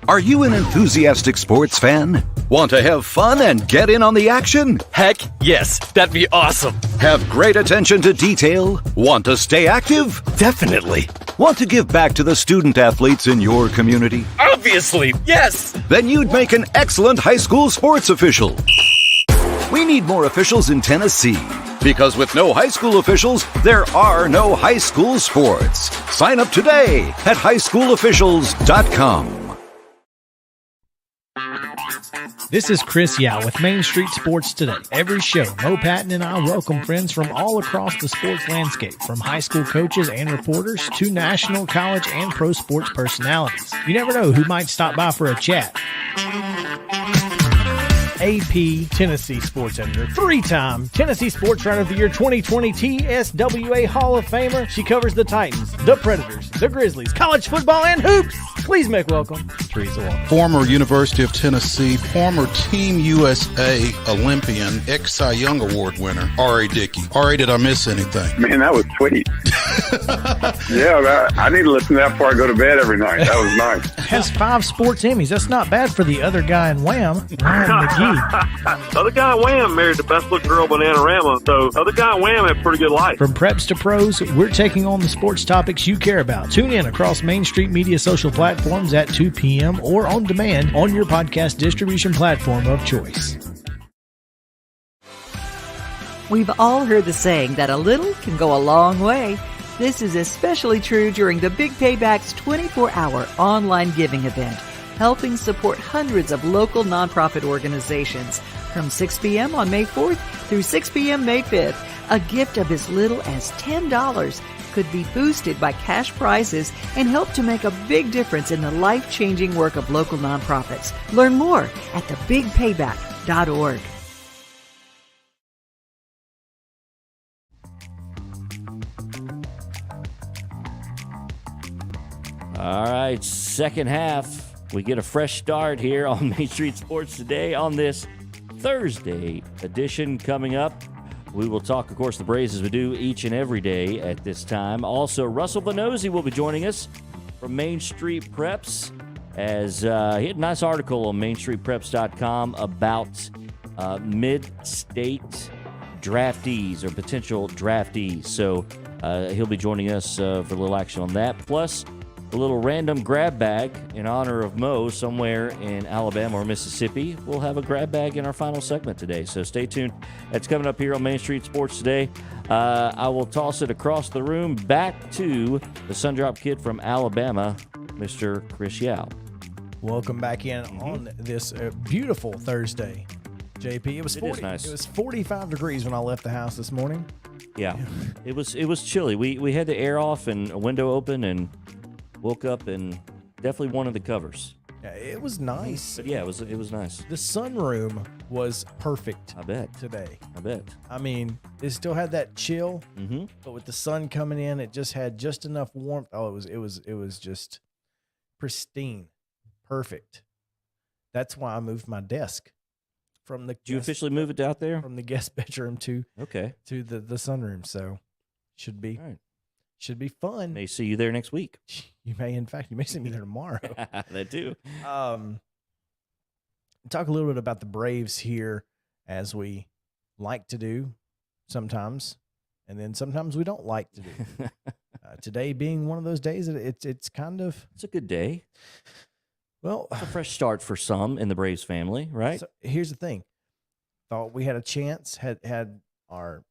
Are you an enthusiastic sports fan? Want to have fun and get in on the action? Heck yes, that'd be awesome. Have great attention to detail? Want to stay active? Definitely. Want to give back to the student athletes in your community? Obviously, yes. Then you'd make an excellent high school sports official. We need more officials in Tennessee. Because with no high school officials, there are no high school sports. Sign up today at highschoolofficials.com. This is Chris Yao with Main Street Sports Today. Every show, Mo Patton and I welcome friends from all across the sports landscape, from high school coaches and reporters to national, college, and pro sports personalities. You never know who might stop by for a chat. AP Tennessee Sports Editor, three-time Tennessee Sports Writer of the Year 2020 TSWA Hall of Famer. She covers the Titans, the Predators, the Grizzlies, college football, and hoops. Please make welcome Teresa Walker. Former University of Tennessee, former Team USA Olympian, Cy Young Award winner, R.A. Dickey. R.A., did I miss anything? Man, that was sweet. Yeah, I need to listen to that before I go to bed every night. That was nice. Has 5 sports Emmys. That's not bad for the other guy in Wham, Ryan McGee. The other guy in Wham married the best looking girl, Bananarama, so the other guy in Wham had a pretty good life. From preps to pros, we're taking on the sports topics you care about. Tune in across Main Street Media social platforms at 2 p.m. or on demand on your podcast distribution platform of choice. We've all heard the saying that a little can go a long way. This is especially true during the Big Payback's 24-hour online giving event, helping support hundreds of local nonprofit organizations. From 6 p.m. on May 4th through 6 p.m. May 5th, a gift of as little as $10 could be boosted by cash prizes and help to make a big difference in the life-changing work of local nonprofits. Learn more at thebigpayback.org. All right, second half. We get a fresh start here on Main Street Sports Today on this Thursday edition coming up. We will talk, of course, the Braves as we do each and every day at this time. Also, Russell Vannozzi will be joining us from Main Street Preps as he had a nice article on MainStreetPreps.com about mid-state draftees or potential draftees. So he'll be joining us for a little action on that. Plus, a little random grab bag in honor of Mo somewhere in Alabama or Mississippi. We'll have a grab bag in our final segment today, so stay tuned. That's coming up here on Main Street Sports Today. I will toss it across the room back to the Sundrop Kid from Alabama, Mr. Chris Yao. Welcome back in on this beautiful Thursday, JP. It was 40. Nice. It was 45 degrees when I left the house this morning. Yeah, it was chilly. We had the air off and a window open and woke up and definitely wanted the covers. Yeah, it was nice. But yeah, it was nice. The sunroom was perfect. I bet today. I bet. I mean, it still had that chill, mm-hmm. but with the sun coming in, it just had just enough warmth. Oh, it was just pristine, perfect. That's why I moved my desk. from the. Did you officially move it out there? From the guest bedroom to the sunroom. So should be should be fun. May see you there next week. You may, in fact, see me there tomorrow. That too. Talk a little bit about the Braves here, as we like to do sometimes, and then sometimes we don't like to do. Today being one of those days that it's a good day. Well, it's a fresh start for some in the Braves family, right? So here's the thing. Thought we had a chance, had our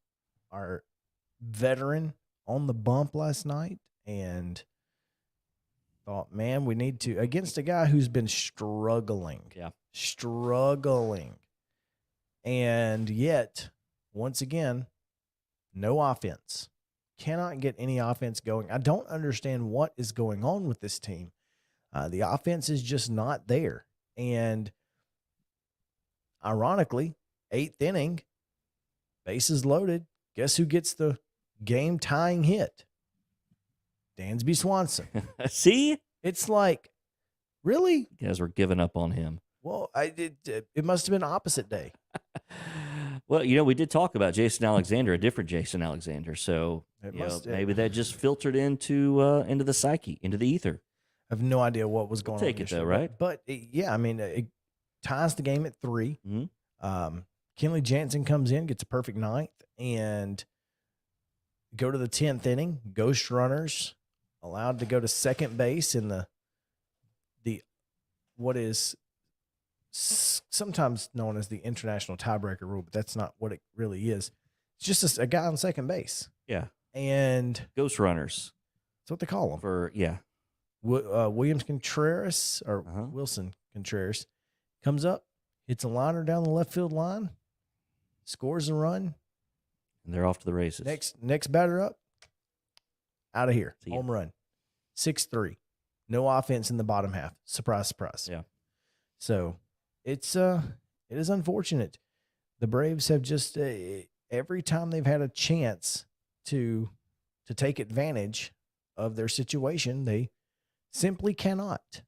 veteran on the bump last night, and thought, man, we need to, against a guy who's been struggling. Yeah. Struggling. And yet, once again, no offense. Cannot get any offense going. I don't understand what is going on with this team. The offense is just not there. And ironically, 8th inning, bases loaded. Guess who gets the game-tying hit? Dansby Swanson. See? It's like, really? You guys were giving up on him. Well, it must have been opposite day. Well, we did talk about Jason Alexander, a different Jason Alexander. So maybe that just filtered into the psyche, into the ether. I have no idea what was going on. Take it though, right? But it ties the game at 3. Mm-hmm. Kenley Jansen comes in, gets a perfect 9th, and go to the 10th inning. Ghost runners allowed to go to second base in the what is sometimes known as the international tiebreaker rule, but that's not what it really is. It's just a guy on second base. Yeah. And ghost runners. That's what they call them. Williams Contreras, or Wilson Contreras, comes up, hits a liner down the left field line, scores a run. And they're off to the races. Next batter up, out of here. Home run. 6-3. No offense in the bottom half. Surprise, surprise. Yeah. So it is unfortunate. The Braves have just every time they've had a chance to take advantage of their situation, they simply cannot.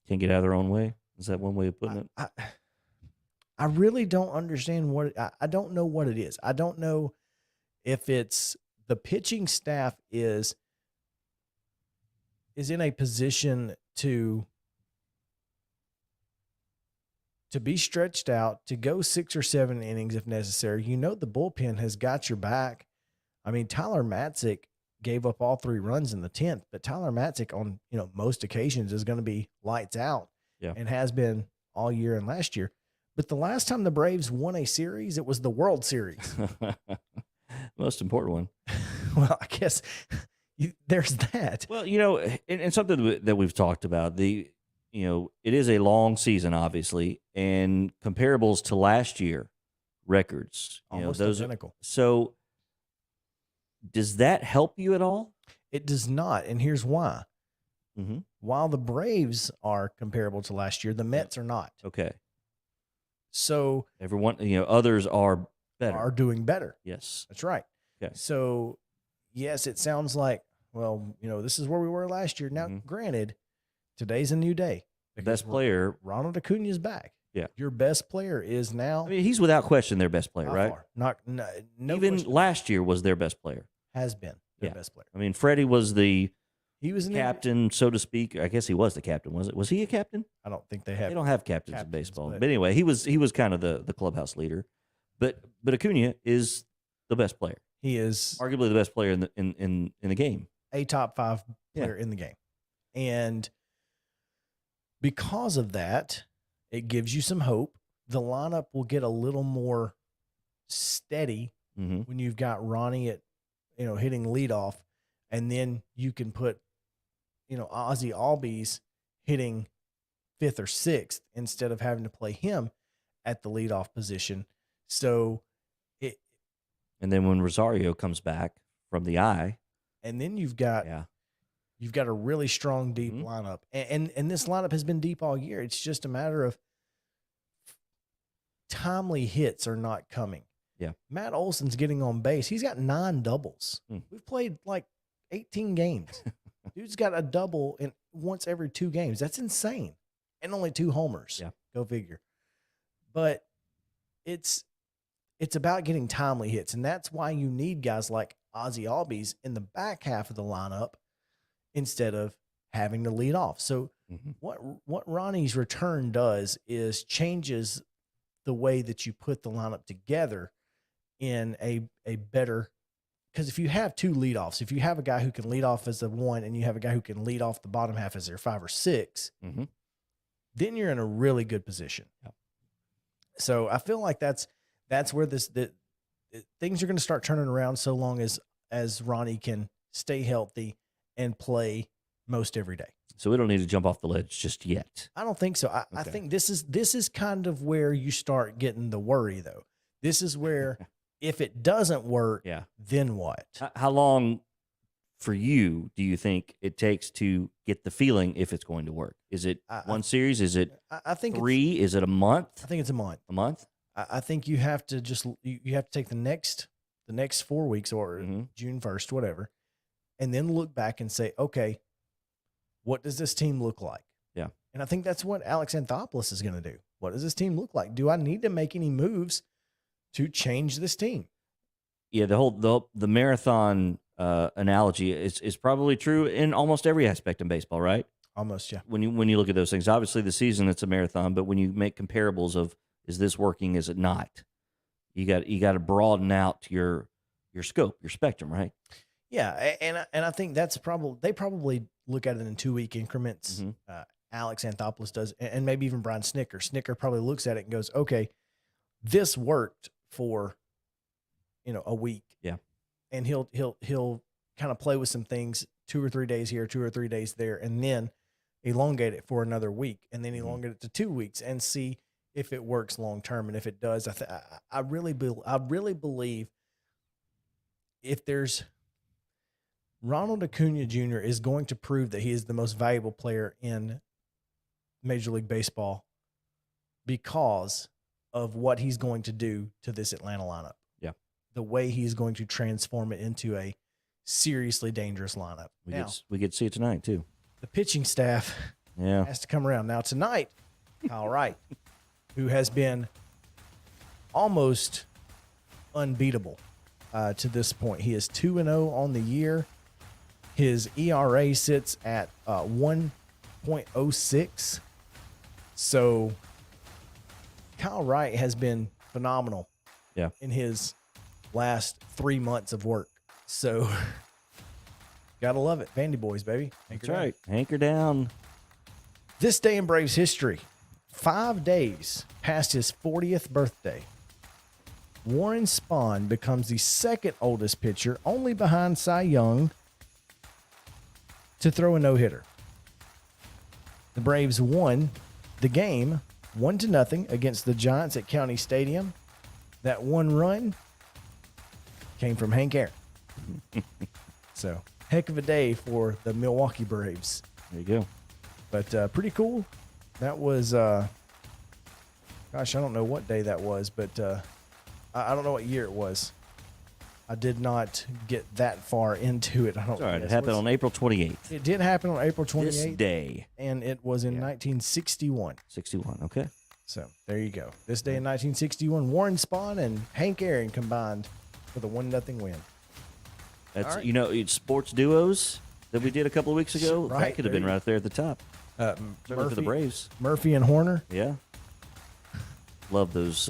Can't get out of their own way. Is that one way of putting it? I really don't understand I don't know what it is. I don't know if it's the pitching staff is in a position to be stretched out, to go 6 or 7 innings if necessary. The bullpen has got your back. I mean, Tyler Matzik gave up all 3 runs in the 10th, but Tyler Matzik on, most occasions is going to be lights out and has been all year and last year. But the last time the Braves won a series, it was the World Series. Most important one. Well, I guess there's that. Well, and something that we've talked about, it is a long season, obviously, and comparables to last year records, almost those identical. So does that help you at all? It does not. And here's why. Mm-hmm. While the Braves are comparable to last year, the Mets are not. Okay. So everyone, others are better. Are doing better. Yes. That's right. Okay. So yes, it sounds like, well, this is where we were last year. Now, granted, today's a new day. Best player, Ronald Acuna is back. Yeah. Your best player is now. I mean, he's without question their best player, right? No even question. last year was their best player. Has been their best player. I mean, Freddie was the captain, so to speak. I guess he was the captain. Was he a captain? I don't think they have. They don't have captains in baseball. But anyway, he was kind of the clubhouse leader. But Acuna is the best player. He is arguably the best player in the game. A top 5 player in the game. And because of that, it gives you some hope. The lineup will get a little more steady when you've got Ronnie at, hitting leadoff, and then you can put, Ozzie Albies hitting 5th or 6th instead of having to play him at the leadoff position. So and then when Rosario comes back from the eye, and then you've got a really strong deep lineup, and this lineup has been deep all year. It's just a matter of timely hits are not coming. Yeah, Matt Olson's getting on base. He's got 9 doubles. We've played like 18 games. Dude's got a double once every 2 games. That's insane, and only 2 homers. Yeah, go figure. but it's about getting timely hits, and that's why you need guys like Ozzie Albies in the back half of the lineup instead of having to lead off. So what Ronnie's return does is changes the way that you put the lineup together in a better, because if you have two leadoffs, if you have a guy who can lead off as a 1 and you have a guy who can lead off the bottom half as their 5 or 6, then you're in a really good position. Yep. So I feel like that's where things are going to start turning around, so long as Ronnie can stay healthy and play most every day. So we don't need to jump off the ledge just yet. I don't think so. I think this is kind of where you start getting the worry, though. This is where if it doesn't work, then what? How long for you do you think it takes to get the feeling if it's going to work? Is it one series? Is it I think 3? Is it a month? I think it's a month. A month? I think you have to you have to take the next 4 weeks or June 1st, whatever, and then look back and say, okay, what does this team look like? Yeah. And I think that's what Alex Anthopoulos is going to do. What does this team look like? Do I need to make any moves to change this team? Yeah, the marathon analogy is probably true in almost every aspect in baseball, right? Almost, yeah. When you look at those things, obviously the season it's a marathon, but when you make comparables of is this working, is it not? You got to broaden out your scope, your spectrum, right? Yeah, and I think that's they probably look at it in 2-week increments. Alex Anthopoulos does, and maybe even Brian Snicker. Snicker probably looks at it and goes, okay, this worked for a week. Yeah. And he'll kind of play with some things 2 or 3 days here, 2 or 3 days there, and then elongate it for another week, and then elongate it to 2 weeks and see if it works long term. And if it does, I really believe if there's Ronald Acuna Jr. is going to prove that he is the most valuable player in Major League Baseball because of what he's going to do to this Atlanta lineup. Yeah. The way he's going to transform it into a seriously dangerous lineup. We get to see it tonight too. The pitching staff has to come around. Now tonight, Kyle Wright, who has been almost unbeatable to this point. He is 2-0 on the year. His ERA sits at 1.06. So Kyle Wright has been phenomenal in his last 3 months of work. So gotta love it. Vandy boys, baby. That's right. Anchor down. This day in Braves history, 5 days past his 40th birthday, Warren Spahn becomes the second oldest pitcher, only behind Cy Young, to throw a no-hitter. The Braves won the game 1-0 against the Giants at County Stadium. That one run came from Hank Aaron. So, heck of a day for the Milwaukee Braves. There you go. But pretty cool. That was, gosh, I don't know what day that was, but I don't know what year it was. I did not get that far into it. I don't. All right, it happened on April 28th. It did happen on April 28th. This day. And it was in 1961. 61, okay. So there you go. This day in 1961, Warren Spahn and Hank Aaron combined for the 1-0 win. That's right. It's sports duos that we did a couple of weeks ago. Right, That could have been right there at the top. Murphy, for the Braves. Murphy and Horner. Yeah. Love those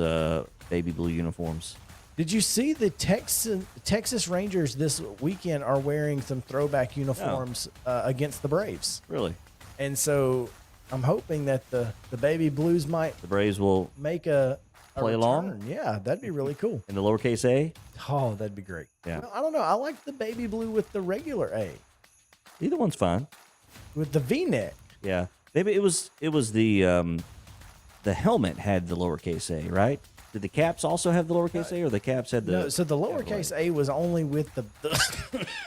baby blue uniforms. Did you see the Texas Rangers this weekend are wearing some throwback uniforms against the Braves? Really? And so I'm hoping that the baby blues might. The Braves will make a play return. along. Yeah, that'd be really cool. In the lowercase a. Oh, that'd be great. Yeah. I don't know. I like the baby blue with the regular A. Either one's fine. With the V-neck. Yeah. Maybe it was the helmet had the lowercase a, right? Did the caps also have the lowercase a, or the caps had the? No, so the lowercase a was only with the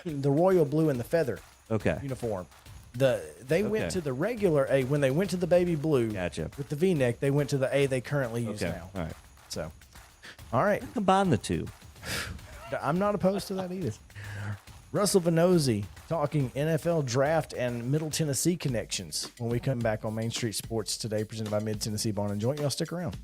the royal blue and the feather uniform. They went to the regular A when they went to the baby blue. Gotcha. With the V-neck, they went to the A they currently use now. All right. So, all right. Combine the two. I'm not opposed to that either. Russell Vannozzi talking NFL draft and Middle Tennessee connections when we come back on Main Street Sports today, presented by Mid Tennessee Barn and Joint. Y'all stick around.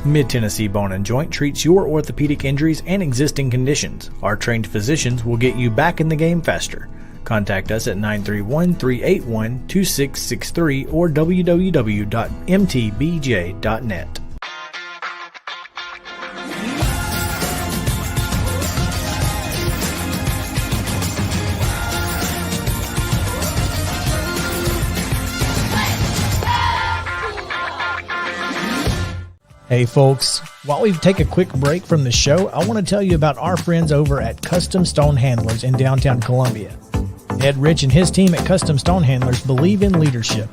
Mid-Tennessee Bone and Joint treats your orthopedic injuries and existing conditions. Our trained physicians will get you back in the game faster. Contact us at 931-381-2663 or www.mtbj.net. Hey folks, while we take a quick break from the show, I want to tell you about our friends over at Custom Stone Handlers in downtown Columbia. Ed Rich and his team at Custom Stone Handlers believe in leadership.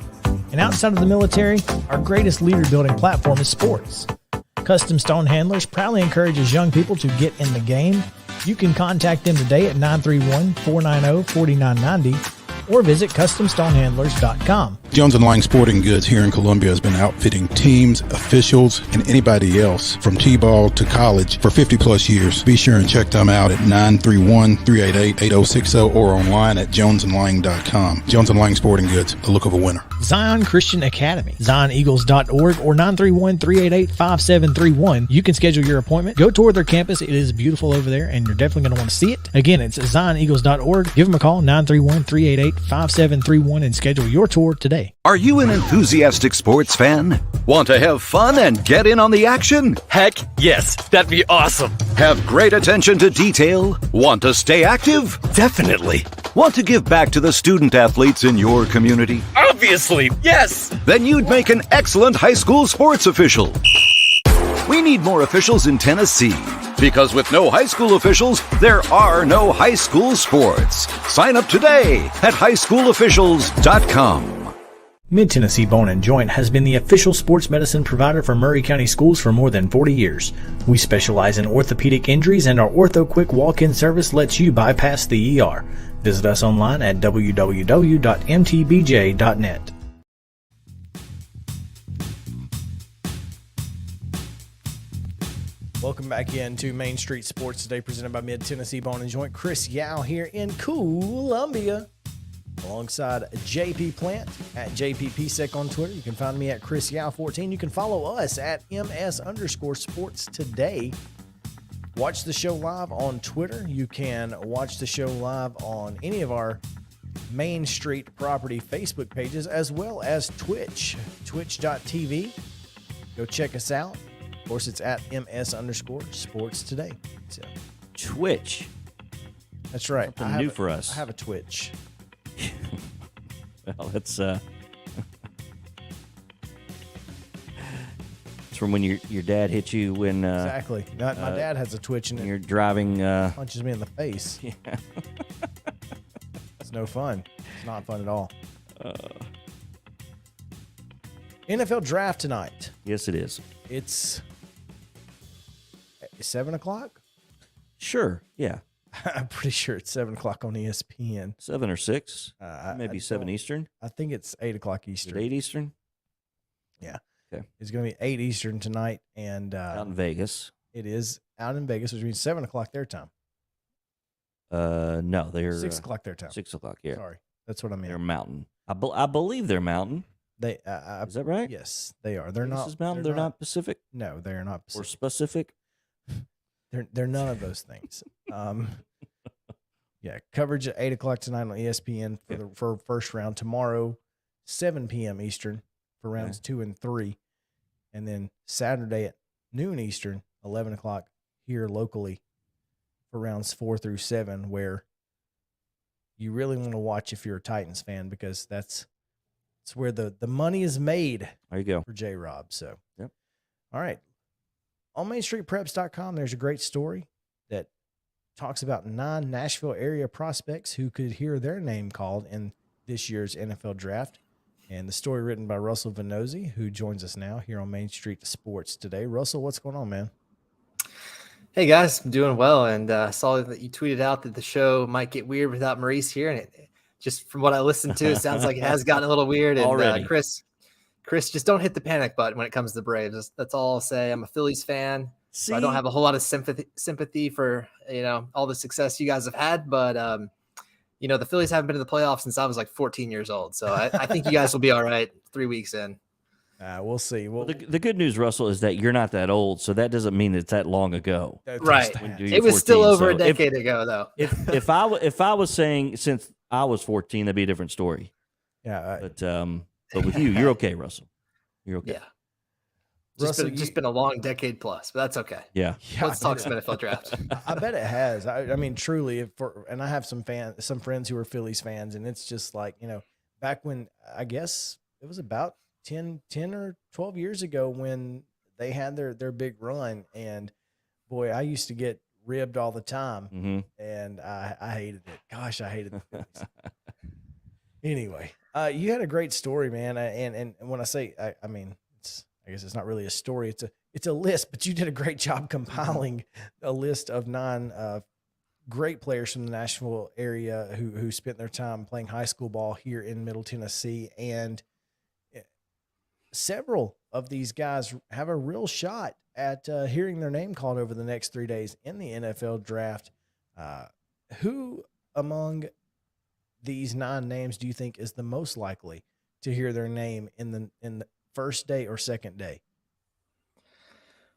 And outside of the military, our greatest leader building platform is sports. Custom Stone Handlers proudly encourages young people to get in the game. You can contact them today at 931-490-4990 or visit CustomStonehandlers.com. Jones & Lang Sporting Goods here in Columbia has been outfitting teams, officials, and anybody else from T-ball to college for 50-plus years. Be sure and check them out at 931-388-8060 or online at jonesandlang.com. Jones & Lang Sporting Goods, the look of a winner. Zion Christian Academy, ZionEagles.org or 931-388-5731. You can schedule your appointment. Go tour their campus. It is beautiful over there, and you're definitely going to want to see it. Again, it's ZionEagles.org. Give them a call, 931-388-5731, and schedule your tour today. Are you an enthusiastic sports fan? Want to have fun and get in on the action? Heck yes, that'd be awesome. Have great attention to detail? Want to stay active? Definitely. Want to give back to the student athletes in your community? Obviously, yes. Then you'd make an excellent high school sports official. We need more officials in Tennessee, because with no high school officials, there are no high school sports. Sign up today at highschoolofficials.com. Mid-Tennessee Bone and Joint has been the official sports medicine provider for Murray County Schools for more than 40 years. We specialize in orthopedic injuries, and our Ortho Quick walk-in service lets you bypass the ER. Visit us online at www.mtbj.net. Welcome back into Main Street Sports Today, presented by Mid-Tennessee Bone and Joint. Chris Yao here in Columbia, alongside JP Plant at JPPSec on Twitter. You can find me at Chris Yao 14. You can follow us at MS_Sports Today. Watch the show live on Twitter. You can watch the show live on any of our Main Street Property Facebook pages, as well as Twitch, twitch.tv. Go check us out. Of course, it's at MS_Sports Today. So, Twitch. That's right. Something new for us. I have a Twitch. Well, it's from when your dad hit you when exactly. My dad has a Twitch and you're driving. Punches me in the face. Yeah. It's no fun. It's not fun at all. NFL draft tonight. Yes, it is. It's 7:00. Sure. Yeah. I'm pretty sure it's 7:00 on ESPN. 7 or 6, maybe 7 Eastern. I think it's 8:00 Eastern. 8 Eastern. Yeah. Okay. It's going to be 8 Eastern tonight, and out in Vegas. It is out in Vegas, which means 7:00 their time. No, they're 6:00 their time. 6:00. Yeah. Sorry, that's what I mean. They're Mountain. I believe they're Mountain. They is that right? Yes, they are. They're This not is Mountain. They're not Pacific. No, they're not Or Pacific. specific. They're none of those things. Yeah, coverage at 8:00 tonight on ESPN for first round. Tomorrow, 7 p.m. Eastern for rounds 2 and 3, and then Saturday at noon Eastern, 11:00 here locally for rounds 4 through 7, where you really want to watch if you're a Titans fan, because that's where the money is made. There you go. For J-Rob. So, yep. All right. On MainStreetPreps.com, there's a great story that talks about 9 Nashville area prospects who could hear their name called in this year's NFL draft. And the story written by Russell Vannozzi, who joins us now here on Main Street Sports Today. Russell, what's going on, man? Hey guys, I'm doing well, and saw that you tweeted out that the show might get weird without Maurice here, and it just from what I listened to, it sounds like it has gotten a little weird. And Chris, just don't hit the panic button when it comes to the Braves. That's all I'll say. I'm a Phillies fan, so I don't have a whole lot of sympathy for all the success you guys have had, but the Phillies haven't been to the playoffs since I was like 14 years old, so I think you guys will be all right 3 weeks in. We'll see. Well, the good news, Russell, is that you're not that old, so that doesn't mean it's that long ago. Right. It was 14. still over So a decade ago, though. if I was saying since I was 14, that'd be a different story. Yeah. But with you, you're okay, Russell. You're okay. Yeah. Just been a long decade plus, but that's okay. Yeah. Let's talk some NFL draft. I bet it has. I mean, truly, and I have some friends who are Phillies fans, and it's just like, back when, I guess it was about 10 or 12 years ago when they had their big run, and boy, I used to get ribbed all the time, and I hated it. Gosh, I hated the Phillies. Anyway, you had a great story, man, and when I say, I mean, I guess it's not really a story. It's a list, but you did a great job compiling a list of 9 great players from the Nashville area who spent their time playing high school ball here in Middle Tennessee. And several of these guys have a real shot at hearing their name called over the next 3 days in the NFL draft. Who among these 9 names do you think is the most likely to hear their name in the first day or second day?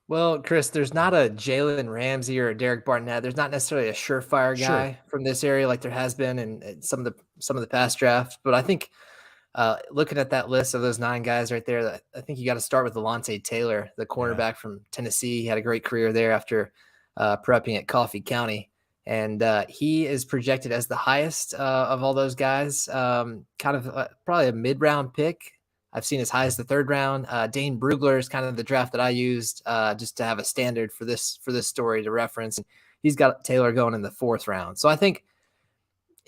Well, Chris, there's not a Jalen Ramsey or a Derek Barnett. There's not necessarily a surefire guy from this area like there has been in some of the past drafts. But I think looking at that list of those 9 guys right there, I think you got to start with Alontae Taylor, the cornerback from Tennessee. He had a great career there after prepping at Coffee County. And he is projected as the highest of all those guys, kind of probably a mid-round pick. I've seen as high as the 3rd round. Dane Brugler is kind of the draft that I used just to have a standard for this story to reference. And he's got Taylor going in the 4th round. So I think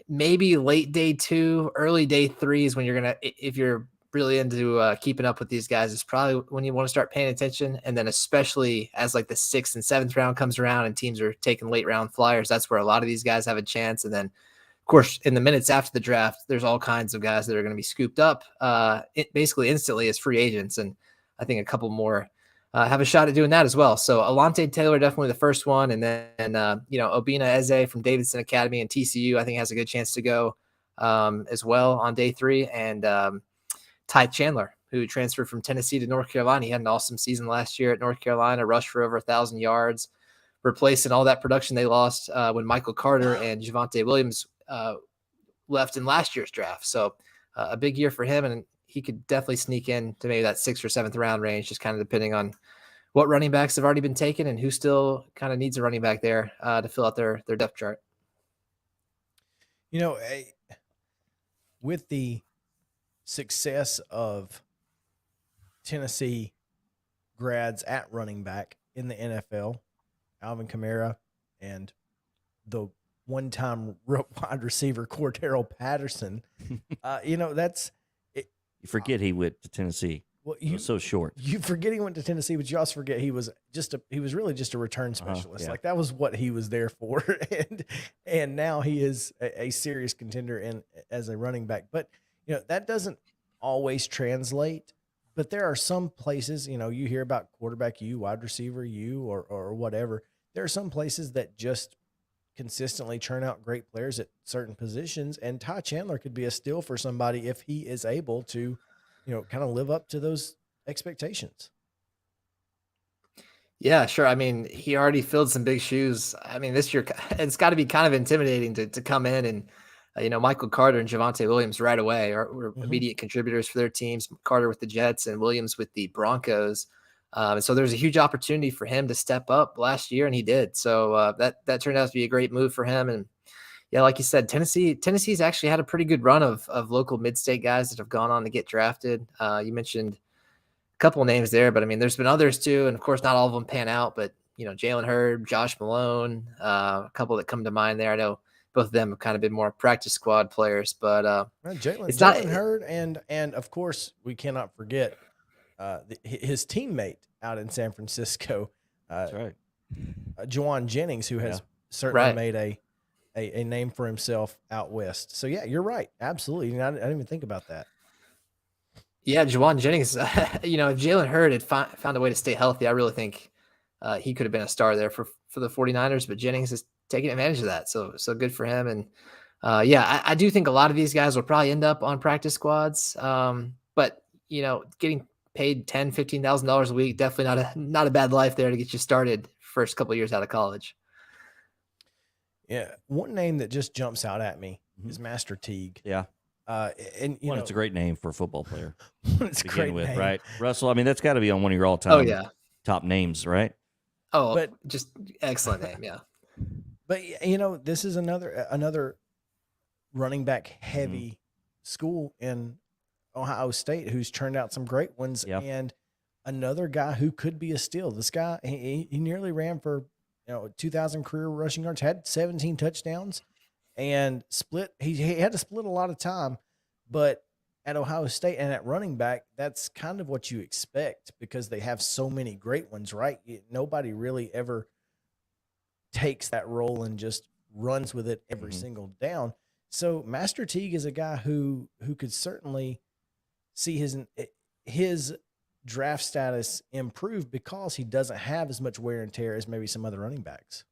maybe late day 2, early day 3 is when you're going to, if you're really into keeping up with these guys, is probably when you want to start paying attention. And then especially as like the 6th and 7th round comes around and teams are taking late round flyers, that's where a lot of these guys have a chance. And then of course, in the minutes after the draft, there's all kinds of guys that are going to be scooped up basically instantly as free agents. And I think a couple more have a shot at doing that as well. So Alontae Taylor, definitely the first one. And then, Obina Eze from Davidson Academy and TCU, I think has a good chance to go as well on day 3. And Ty Chandler, who transferred from Tennessee to North Carolina. He had an awesome season last year at North Carolina, rushed for over 1,000 yards, replacing all that production they lost when Michael Carter and Javonte Williams left in last year's draft. So a big year for him, and he could definitely sneak in to maybe that 6th or 7th round range, just kind of depending on what running backs have already been taken and who still kind of needs a running back there to fill out their depth chart. With the success of Tennessee grads at running back in the NFL, Alvin Kamara and the one-time wide receiver Cordero Patterson, that's it. You forget he went to Tennessee. Well, he was so short. You forget he went to Tennessee, but you also forget he was really just a return specialist. Like that was what he was there for, and now he is a serious contender as a running back. But that doesn't always translate. But there are some places, you hear about quarterback U, wide receiver U, or whatever. There are some places that just consistently churn out great players at certain positions, and Ty Chandler could be a steal for somebody if he is able to, kind of live up to those expectations. Yeah, sure. I mean, he already filled some big shoes. I mean, this year it's got to be kind of intimidating to come in and, Michael Carter and Javonte Williams right away were immediate contributors for their teams. Carter with the Jets and Williams with the Broncos. So there's a huge opportunity for him to step up last year, and he did. So that turned out to be a great move for him. And yeah, like you said, Tennessee's actually had a pretty good run of local mid-state guys that have gone on to get drafted. You mentioned a couple of names there, but I mean, there's been others too. And of course, not all of them pan out, but Jalen Hurd, Josh Malone, a couple that come to mind there. I know both of them have kind of been more practice squad players, but Jalen Hurd and of course we cannot forget his teammate out in San Francisco, that's right, Juwan Jennings, who has certainly made a name for himself out west. So yeah, you're right, absolutely. I didn't even think about that. Yeah, Juwan Jennings. If Jalen Hurd had found a way to stay healthy, I really think he could have been a star there for the 49ers. But Jennings is taking advantage of that, so good for him. And I do think a lot of these guys will probably end up on practice squads. But getting paid $10,000-$15,000 a week. Definitely not a bad life there to get you started first couple of years out of college. Yeah, one name that just jumps out at me is Master Teague. Yeah. And you know, it's a great name for a football player. It's a great name, right? Russell, I mean, that's got to be on one of your all-time top names, right? Oh, but just excellent name, yeah. But you know, this is another running back heavy school in Ohio State who's turned out some great ones, and another guy who could be a steal. This guy, he nearly ran for 2,000 career rushing yards, had 17 touchdowns, and split. He had to split a lot of time, but at Ohio State and at running back, that's kind of what you expect because they have so many great ones, right? Nobody really ever takes that role and just runs with it every single down. So Master Teague is a guy who could certainly see his draft status improve because he doesn't have as much wear and tear as maybe some other running backs.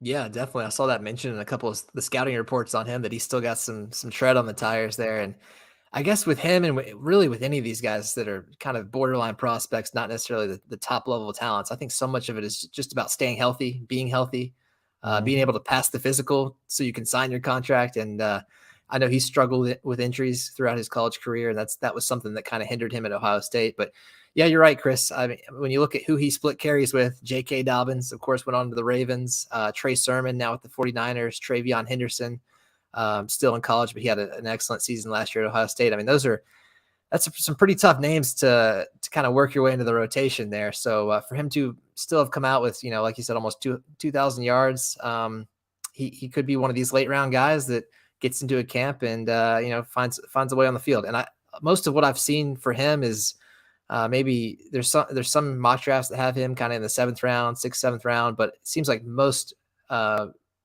Yeah, definitely. I saw that mentioned in a couple of the scouting reports on him that he's still got some tread on the tires there. And I guess with him and really with any of these guys that are kind of borderline prospects, not necessarily the top level of talents, I think so much of it is just about staying healthy, being healthy, being able to pass the physical so you can sign your contract. And I know he struggled with injuries throughout his college career, and that was something that kind of hindered him at Ohio State. But yeah, you're right, Chris. I mean, when you look at who he split carries with, J.K. Dobbins, of course, went on to the Ravens. Trey Sermon now with the 49ers. Travion Henderson, still in college, but he had an excellent season last year at Ohio State. I mean, that's some pretty tough names to kind of work your way into the rotation there. So for him to still have come out with, like you said, almost 2,000 yards, he could be one of these late round guys that gets into a camp and finds a way on the field. And most of what I've seen for him is maybe there's some mock drafts that have him kind of in the 7th round, 6th, 7th round, but it seems like most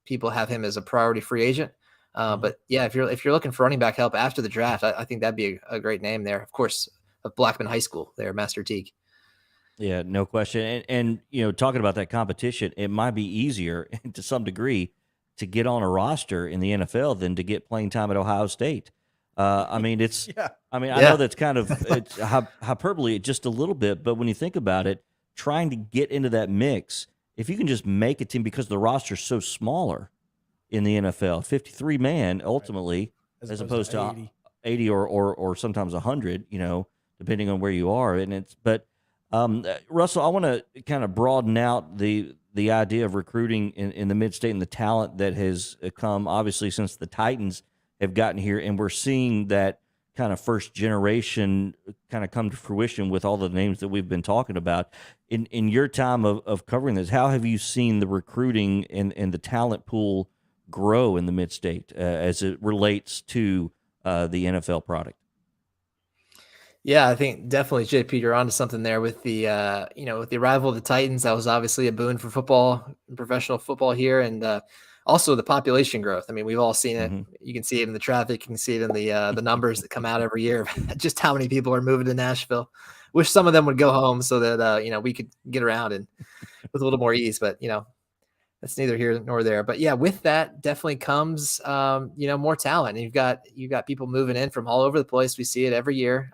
people have him as a priority free agent. But yeah, if you're looking for running back help after the draft, I think that'd be a great name there. Of course, of Blackman High School there, Master Teague. Yeah, no question. And talking about that competition, it might be easier to some degree to get on a roster in the NFL than to get playing time at Ohio State. I mean, it's. Yeah. I mean, I know that's kind of it's hyperbole just a little bit, but when you think about it, trying to get into that mix, if you can just make a team because the roster's so smaller in the NFL, 53 man ultimately, right. as opposed to 80 or sometimes 100, depending on where you are. And Russell, I want to kind of broaden out the idea of recruiting in the mid-state and the talent that has come, obviously, since the Titans have gotten here, and we're seeing that kind of first generation kind of come to fruition with all the names that we've been talking about. In your time of covering this, how have you seen the recruiting and the talent pool grow in the mid-state as it relates to the NFL product? Yeah, I think definitely, JP, you're onto something there with the with the arrival of the Titans. That was obviously a boon for football, professional football here, and also the population growth. I mean, we've all seen it. You can see it in the traffic. You can see it in the numbers that come out every year. Just how many people are moving to Nashville. Wish some of them would go home so that we could get around and with a little more ease. But that's neither here nor there. But yeah, with that definitely comes more talent. And you've got people moving in from all over the place. We see it every year.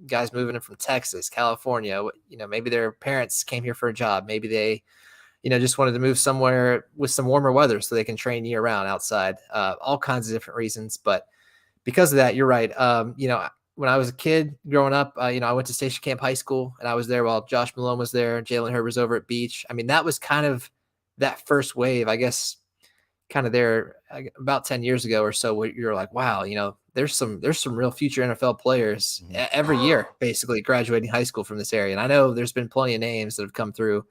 Guys moving in from Texas, California. Maybe their parents came here for a job. Maybe they just wanted to move somewhere with some warmer weather so they can train year round outside. All kinds of different reasons. But because of that, you're right. When I was a kid growing up, I went to Station Camp High School, and I was there while Josh Malone was there. Jalen Hurd was over at Beach. I mean, that was kind of that first wave, I guess, kind of there about 10 years ago or so, where you're like, wow, there's some real future NFL players every year, basically graduating high school from this area. And I know there's been plenty of names that have come through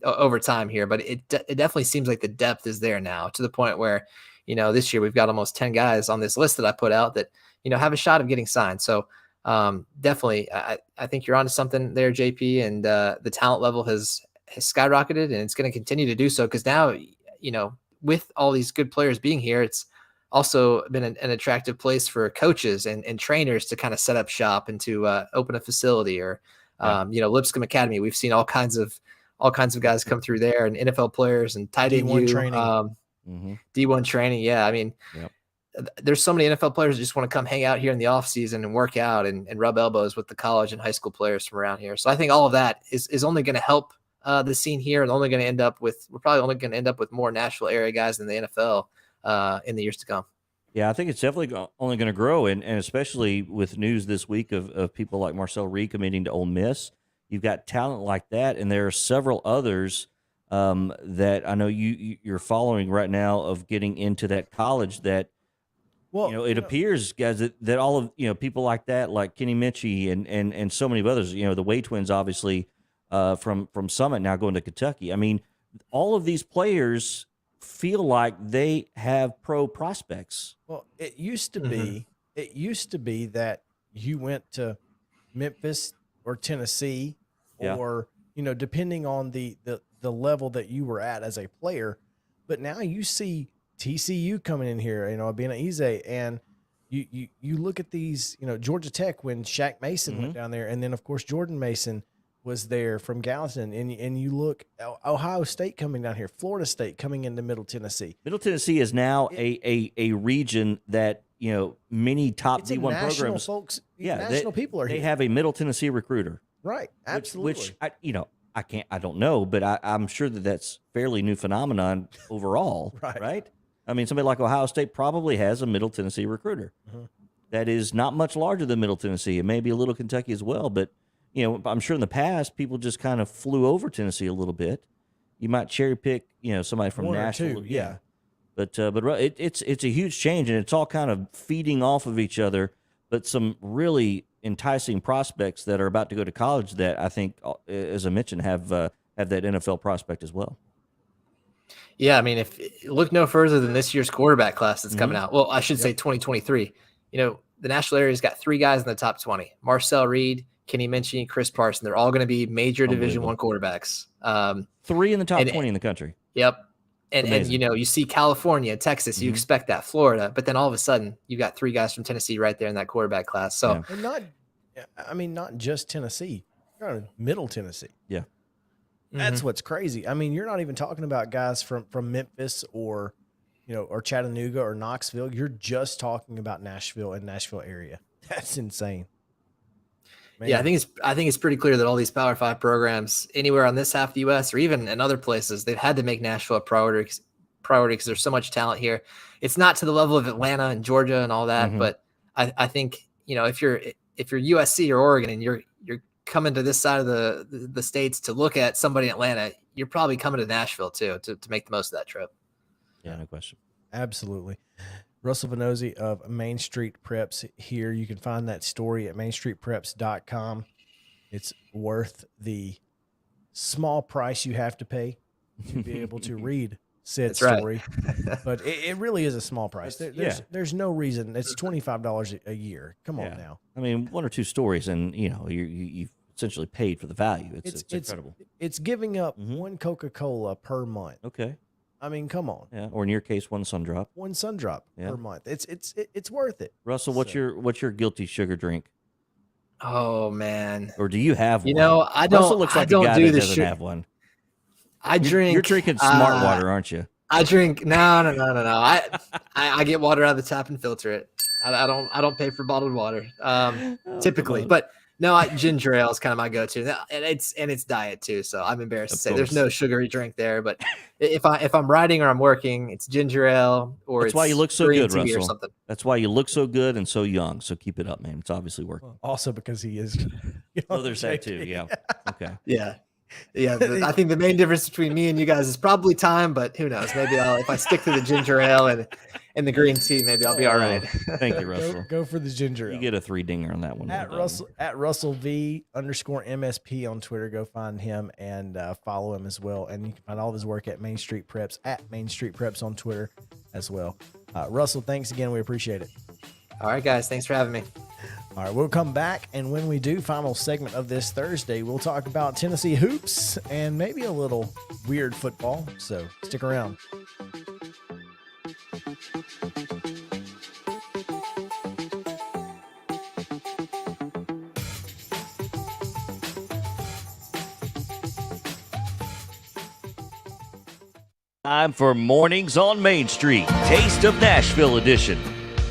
over time here, but it definitely seems like the depth is there now to the point where, this year we've got almost 10 guys on this list that I put out that, have a shot of getting signed. So definitely, I think you're onto something there, JP, and the talent level has skyrocketed, and it's going to continue to do so because now, with all these good players being here, it's also been an attractive place for coaches and trainers to kind of set up shop and to open a facility or, Lipscomb Academy. We've seen all kinds of guys come through there, and NFL players and tight end D1 training. D1 training. Yeah. I mean, there's so many NFL players that just want to come hang out here in the off season and work out and rub elbows with the college and high school players from around here. So I think all of that is only going to help the scene here, and we're probably only going to end up with more Nashville area guys in the NFL in the years to come. Yeah, I think it's definitely only going to grow, and especially with news this week of people like Marcel Reed committing to Ole Miss. You've got talent like that, and there are several others that I know you're following right now of getting into that college that, it appears, guys, that all of, people like that, like Kenny Minchie and so many others, the Way Twins, obviously, from Summit now going to Kentucky. I mean, all of these players feel like they have pro prospects. Well, it used to be that you went to Memphis or Tennessee or, depending on the level that you were at as a player. But now you see TCU coming in here, being an Ize, and you look at these, Georgia Tech when Shaq Mason went down there, and then of course Jordan Mason was there from Gallatin, and you look Ohio State coming down here, Florida State coming into Middle Tennessee. Middle Tennessee is now a region that many top D1 programs, folks, national people are here. They have a Middle Tennessee recruiter, right? Absolutely. Which I don't know, but I'm sure that's fairly new phenomenon overall, right? I mean, somebody like Ohio State probably has a Middle Tennessee recruiter that is not much larger than Middle Tennessee, and maybe a little Kentucky as well. But I'm sure in the past people just kind of flew over Tennessee a little bit. You might cherry pick, somebody from Nashville, But it's a huge change, and it's all kind of feeding off of each other. But some really enticing prospects that are about to go to college that I think, as I mentioned, have that NFL prospect as well. Yeah, I mean, if look no further than this year's quarterback class that's coming out. Well, I should say 2023. The national area's got 3 guys in the top 20: Marcel Reed, Kenny Minchie, Chris Parson. They're all going to be major Division I quarterbacks. 3 in the top 20 in the country. Yep. And you see California, Texas, you expect that, Florida, but then all of a sudden you got 3 guys from Tennessee right there in that quarterback class. So, and not just Tennessee, you're on Middle Tennessee. Yeah. That's what's crazy. I mean, you're not even talking about guys from Memphis or, or Chattanooga or Knoxville. You're just talking about Nashville and Nashville area. That's insane. Man. Yeah, I think it's pretty clear that all these Power 5 programs anywhere on this half of the U.S. or even in other places, they've had to make Nashville a priority because there's so much talent here. It's not to the level of Atlanta and Georgia and all that, but I think if you're USC or Oregon and you're coming to this side of the states to look at somebody in Atlanta, you're probably coming to Nashville too to make the most of that trip. Yeah, no question. Absolutely. Russell Vannozzi of Main Street Preps here. You can find that story at mainstreetpreps.com. It's worth the small price you have to pay to be able to read said story. But it really is a small price. There's no reason. It's $25 a year. Come on now. I mean, 1 or 2 stories, and you've essentially paid for the value. It's incredible. It's giving up 1 Coca-Cola per month. Okay. I mean, come on. Yeah, or in your case, 1 sun drop. 1 sun drop per month. It's worth it. Russell, what's your guilty sugar drink? Oh man. Or do you have one? I don't. Russell looks like a guy that doesn't have one. I drink. You're drinking smart water, aren't you? I drink. No. I get water out of the tap and filter it. I don't pay for bottled water. Typically, but. No, ginger ale is kind of my go-to, and it's diet too. So I'm embarrassed to say there's no sugary drink there. But if I'm riding or I'm working, it's ginger ale or that's why you look so good, Russell. Or something. That's why you look so good and so young. So keep it up, man. It's obviously working. Also because he is. Oh, there's that too. Yeah. Okay. Yeah. I think the main difference between me and you guys is probably time, but who knows? Maybe if I stick to the ginger ale and the green tea, maybe I'll be all right. Thank you, Russell. Go for the ginger ale. You get a 3-dinger on that one. At Russell V_MSP on Twitter. Go find him and follow him as well. And you can find all of his work at Main Street Preps, at Main Street Preps on Twitter as well. Russell, thanks again. We appreciate it. All right, guys. Thanks for having me. All right, we'll come back, and when we do, final segment of this Thursday, we'll talk about Tennessee hoops and maybe a little weird football, so stick around. Time for Mornings on Main Street, Taste of Nashville edition.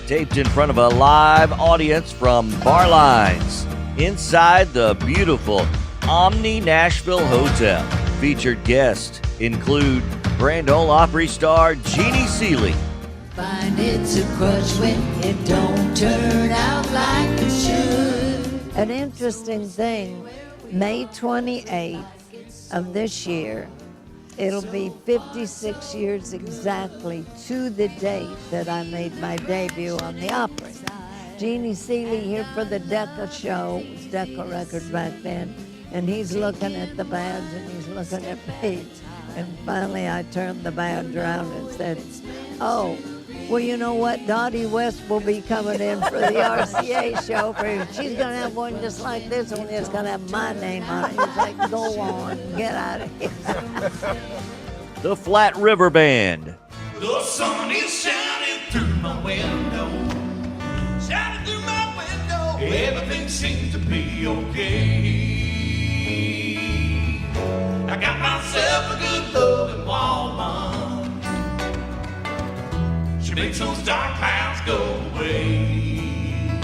taped in front of a live audience from Bar Lines inside the beautiful Omni Nashville Hotel. Featured guests include Grand Ole Opry star Jeannie Seeley. Find it's a crush when it don't turn out like it should. An interesting thing, May 28th of this year, it'll be 56 years exactly to the date that I made my debut on the Opry. Jeannie Seeley here for the Decca show, it was Decca Records back then, and he's looking at the badge and he's looking at me. And finally I turned the badge around and said, oh, well, you know what? Dottie West will be coming in for the RCA show. She's going to have one just like this, only it's going to have my name on it. He's like, go on, get out of here. The Flat River Band. The sun is shining through my window. Shining through my window. Everything seems to be okay. I got myself a good loving woman. She makes those dark clouds go away.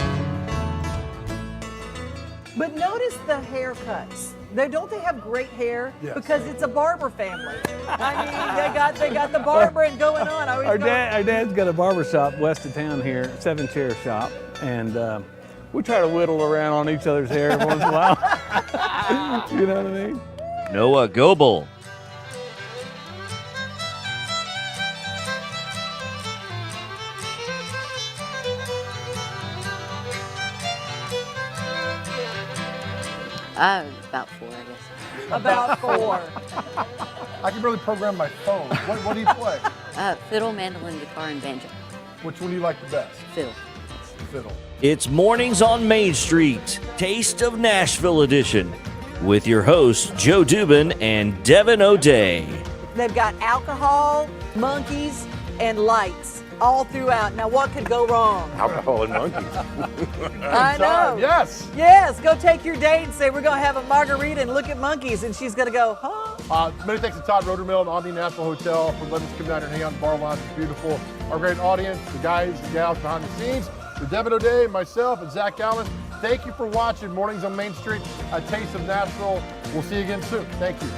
But notice the haircuts. Don't they have great hair? Yes. Because it's a barber family. I mean, they got the barbering going on. Our dad's got a barber shop west of town here, 7 Chair Shop, and we try to whittle around on each other's hair once in a while. You know what I mean? Noah Goebel. About 4, I guess. About 4. I can barely program my phone. What do you play? Fiddle, mandolin, guitar, and banjo. Which one do you like the best? Fiddle. Fiddle. It's Mornings on Main Street, Taste of Nashville edition, with your hosts Joe Dubin and Devin O'Day. They've got alcohol, monkeys, and lights all throughout. Now, what could go wrong? Alcohol and monkeys. I know. Yes. Yes. Go take your date and say, we're going to have a margarita and look at monkeys. And she's going to go, huh? Many thanks to Todd Rodermill and Omni Nashville Hotel for letting us come down here and hang out in the bar lounge. It's beautiful. Our great audience, the guys and gals behind the scenes, for Devin O'Day, myself, and Zach Allen. Thank you for watching Mornings on Main Street, a taste of Nashville. We'll see you again soon. Thank you.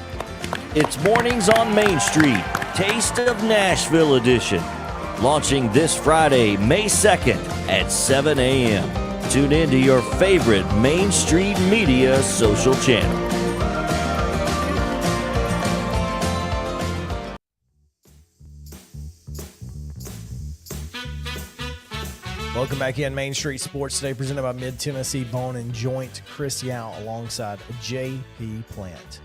It's Mornings on Main Street, Taste of Nashville edition, launching this Friday, May 2nd at 7 a.m. Tune in to your favorite Main Street Media social channel. Welcome back in Main Street Sports today, presented by Mid-Tennessee Bone and Joint. Chris Yao alongside J.P. Plant.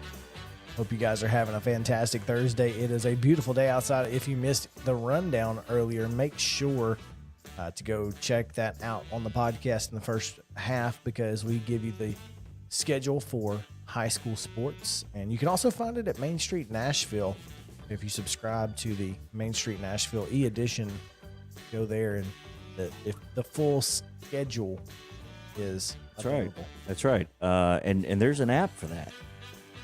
Hope you guys are having a fantastic Thursday. It is a beautiful day outside. If you missed the rundown earlier, make sure to go check that out on the podcast in the first half, because we give you the schedule for high school sports. And you can also find it at Main Street Nashville. If you subscribe to the Main Street Nashville e-edition, go there, and if the full schedule is available. That's right. And there's an app for that.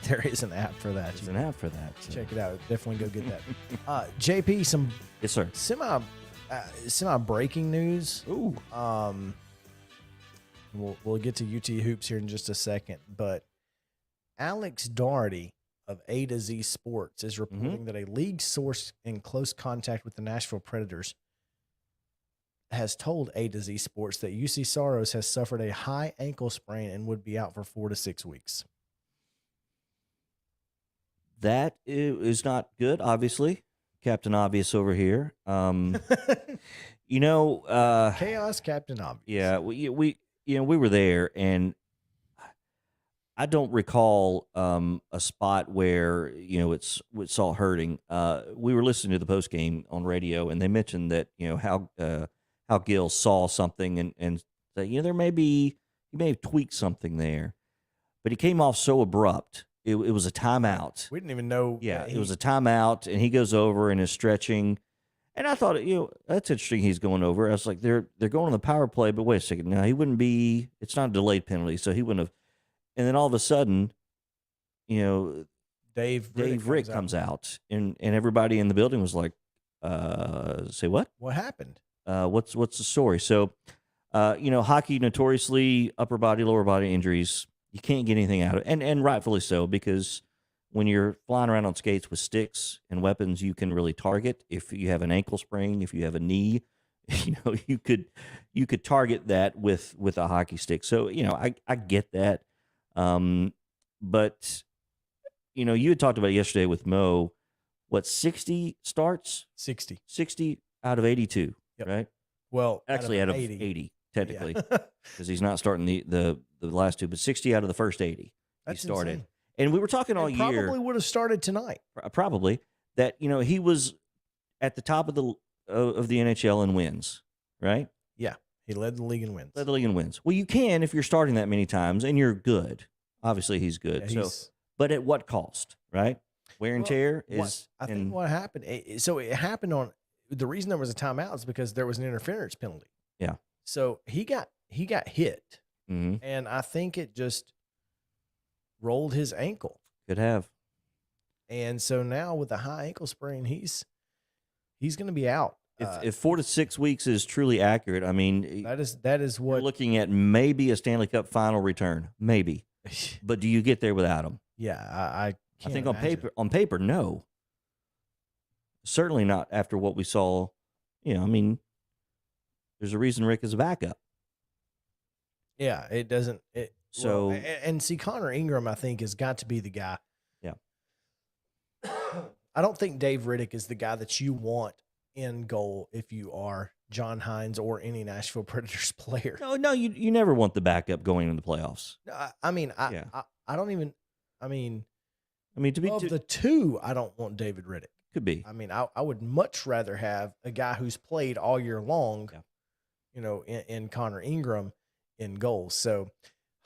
There is an app for that. There's an app for that. So. Check it out. Definitely go get that. JP, some yes, sir. Semi breaking news. Ooh. We'll get to UT hoops here in just a second, but Alex Doherty of A to Z Sports is reporting that a league source in close contact with the Nashville Predators has told A to Z Sports that UC Soros has suffered a high ankle sprain and would be out for 4 to 6 weeks. That is not good, obviously. Captain Obvious over here. Chaos Captain Obvious. Yeah, we were there, and I don't recall a spot where it's all hurting. We were listening to the post game on radio, and they mentioned that how Gill saw something and said, he may have tweaked something there, but he came off so abrupt. It was a timeout. We didn't even know. Yeah, it was a timeout, and he goes over and is stretching. And I thought, that's interesting. He's going over. I was like, they're going on the power play, but wait a second. Now he wouldn't be. It's not a delayed penalty, so he wouldn't have. And then all of a sudden, Dave Rick comes out, and everybody in the building was like, "Say what? What happened?" what's the story? So, hockey notoriously upper body, lower body injuries. You can't get anything out of it, and rightfully so, because when you're flying around on skates with sticks and weapons, you can really target. If you have an ankle sprain, if you have a knee, you could target that with a hockey stick. So I get that, but you had talked about it yesterday with Mo. What, 60 starts? 60 out of 82, Yep. right? Well, Actually, out of 80 technically, because he's not starting the last two, but 60 out of the first 80 That's he started. insane. And we were talking all year. Probably would have started tonight. Probably that he was at the top of the NHL in wins, right? Yeah, he led the league in wins. Well, you can if you're starting that many times and you're good. Obviously, he's good. Yeah, but at what cost, right? Wear and tear is. I think what happened. So it happened on. The reason there was a timeout is because there was an interference penalty. Yeah. So he got hit, and I think it just rolled his ankle. Could have. And so now with a high ankle sprain, he's going to be out. If 4 to 6 weeks is truly accurate, I mean, that is what you're looking at. Maybe a Stanley Cup final return, maybe. But do you get there without him? Yeah, I think imagine. on paper, no. Certainly not after what we saw. I mean, there's a reason Rick is a backup. Yeah, it doesn't. So and see, Connor Ingram, I think, has got to be the guy. Yeah. I don't think Dave Riddick is the guy that you want in goal if you are John Hines or any Nashville Predators player. No, you never want the backup going into the playoffs. I don't even. I mean, to be of the two, I don't want David Riddick. Could be. I mean, I would much rather have a guy who's played all year long, in Connor Ingram in goals. So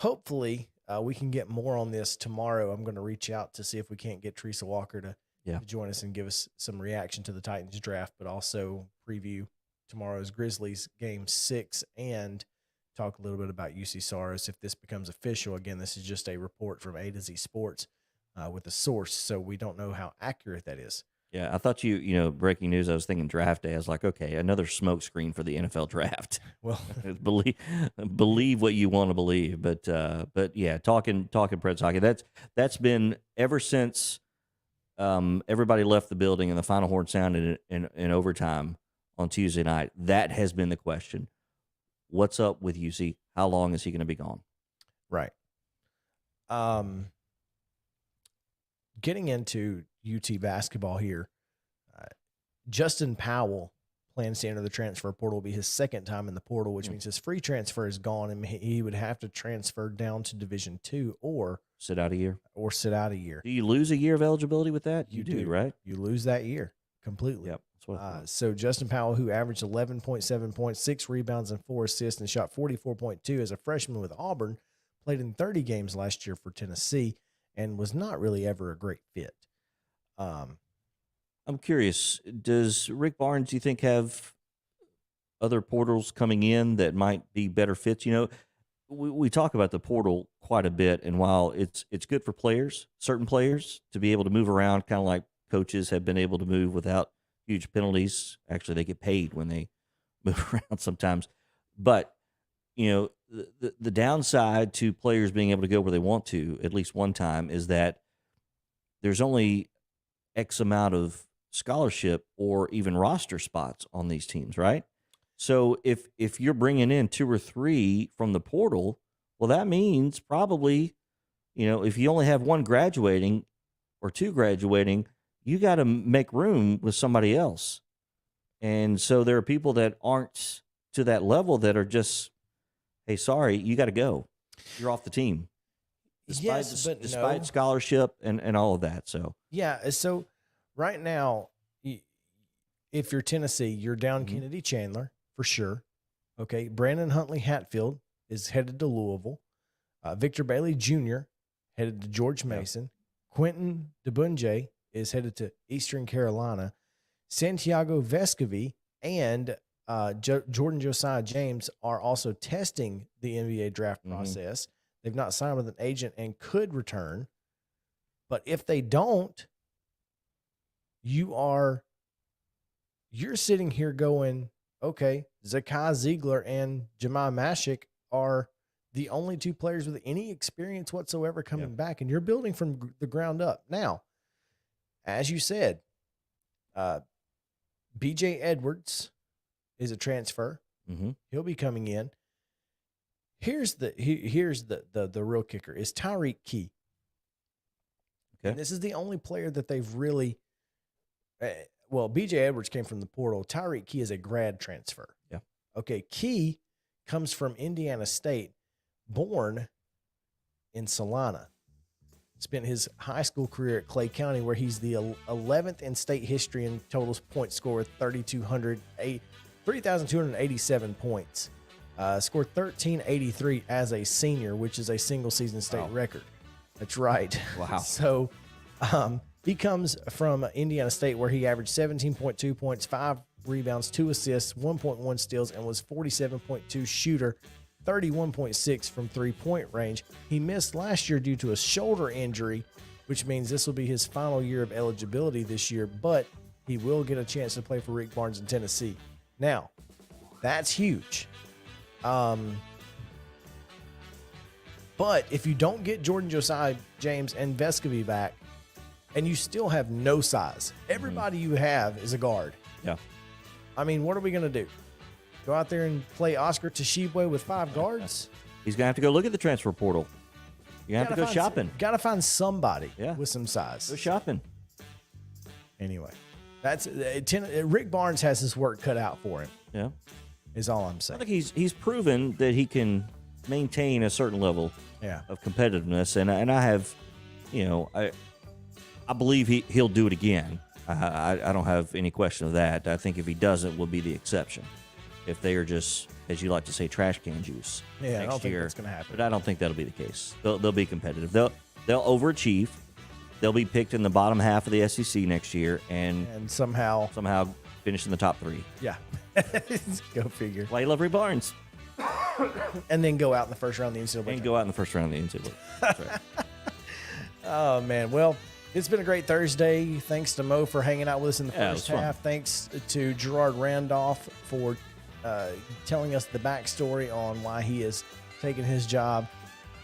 hopefully we can get more on this tomorrow. I'm going to reach out to see if we can't get Teresa Walker to join us and give us some reaction to the Titans draft, but also preview tomorrow's Grizzlies game 6 and talk a little bit about UC Saros if this becomes official. Again, this is just a report from A to Z Sports with a source, so we don't know how accurate that is. Yeah, I thought breaking news. I was thinking draft day. I was like, okay, another smoke screen for the NFL draft. Well, believe what you want to believe, but yeah, talking Preds hockey. That's been ever since everybody left the building and the final horn sounded in overtime on Tuesday night. That has been the question. What's up with UC? How long is he going to be gone? Right. Getting into UT basketball here, Justin Powell plans to enter the transfer portal. Will be his second time in the portal, which means his free transfer is gone, and he would have to transfer down to Division II or sit out a year. Do you lose a year of eligibility with that? You do, right? You lose that year completely. Yep. That's what I thought. So Justin Powell, who averaged 11.7 points, 6 rebounds, and 4 assists, and shot 44.2 as a freshman with Auburn, played in 30 games last year for Tennessee, and was not really ever a great fit. I'm curious, does Rick Barnes, do you think, have other portals coming in that might be better fits? We talk about the portal quite a bit, and while it's good for players, certain players, to be able to move around, kind of like coaches have been able to move without huge penalties. Actually, they get paid when they move around sometimes. But, the downside to players being able to go where they want to at least one time is that there's only X amount of scholarship or even roster spots on these teams, right? So if you're bringing in 2 or 3 from the portal, well, that means probably, if you only have 1 graduating or 2 graduating, you got to make room with somebody else. And so there are people that aren't to that level that are just, hey, sorry, you got to go. You're off the team. Despite scholarship and all of that. So yeah, so right now, if you're Tennessee, you're down Kennedy Chandler for sure. Okay, Brandon Huntley Hatfield is headed to Louisville. Victor Bailey Jr. headed to George Mason. Quentin DeBunje is headed to Eastern Carolina. Santiago Vescovi and Jordan Josiah James are also testing the NBA draft process. They've not signed with an agent and could return. But if they don't, you're sitting here going, okay, Zakai Ziegler and Jemai Mashik are the only two players with any experience whatsoever coming back, and you're building from the ground up. Now, as you said, BJ Edwards is a transfer. Mm-hmm. He'll be coming in. Here's the real kicker is Tyreek Key. Okay. And this is the only player that they've really BJ Edwards came from the portal. Tyreek Key is a grad transfer. Yeah. Okay, Key comes from Indiana State, born in Salina. Spent his high school career at Clay County, where he's the 11th in state history in total point score with 3,287 points. Scored 1383 as a senior, which is a single season state record. That's right. Wow. So he comes from Indiana State, where he averaged 17.2 points, 5 rebounds, 2 assists, 1.1 steals, and was 47.2 shooter, 31.6 from three-point range. He missed last year due to a shoulder injury, which means this will be his final year of eligibility this year, but he will get a chance to play for Rick Barnes in Tennessee. Now, that's huge. But if you don't get Jordan Josiah James and Vescovy back, and you still have no size, everybody you have is a guard. Yeah. I mean, what are we going to do? Go out there and play Oscar Tshiebwe with 5 guards? He's going to have to go look at the transfer portal. You're going to have to go shopping. Got to find somebody with some size. Go shopping. Anyway, that's Rick Barnes has his work cut out for him. Yeah. Is all I'm saying. I think he's proven that he can maintain a certain level of competitiveness, and I have, I believe he'll do it again. I don't have any question of that. I think if he doesn't, will be the exception. If they are just, as you like to say, trash can juice I don't next think year, that's going to happen. But I don't think that'll be the case. They'll be competitive. They'll overachieve. They'll be picked in the bottom half of the SEC next year, and somehow finish in the top 3. Yeah. Go figure. Why you love Rick Barnes. And then go out in the first round of the NCAA. And go out in the first round of the NCAA. That's right. Oh, man. Well, it's been a great Thursday. Thanks to Mo for hanging out with us in the first half. Thanks to Gerard Randolph for telling us the backstory on why he is taking his job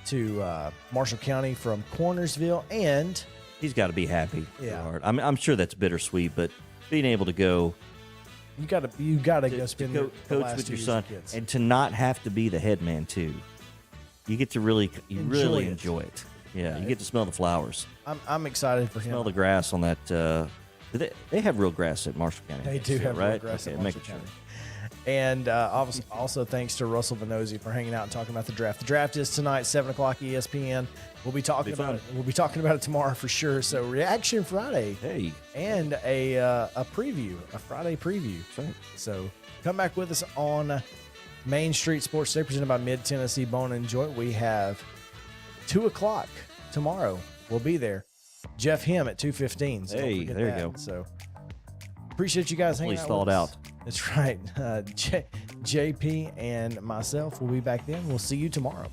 to Marshall County from Cornersville. And he's got to be happy. Yeah. Gerard. I'm sure that's bittersweet, but being able to go. You gotta go spend to the coach last with 2 your years son, with kids. and to not have to be the head man too. You get to really enjoy it. Yeah, you get to smell the flowers. I'm excited for him. Smell the grass on that. They have real grass at Marshall County. They do have right? real grass at Make Marshall sure. County. And also thanks to Russell Vannozzi for hanging out and talking about the draft. The draft is tonight, 7 o'clock ESPN. We'll be talking about it. We'll be talking about it tomorrow for sure. So Reaction Friday. Hey. And a preview, a Friday preview. That's right. So come back with us on Main Street Sports Day, presented by Mid Tennessee Bone and Joint. We have 2 o'clock tomorrow. We'll be there. Jeff Him at 2:15. So hey, there you go. So appreciate you guys hanging out. Stalled with out. us. That's right. JP and myself will be back then. We'll see you tomorrow.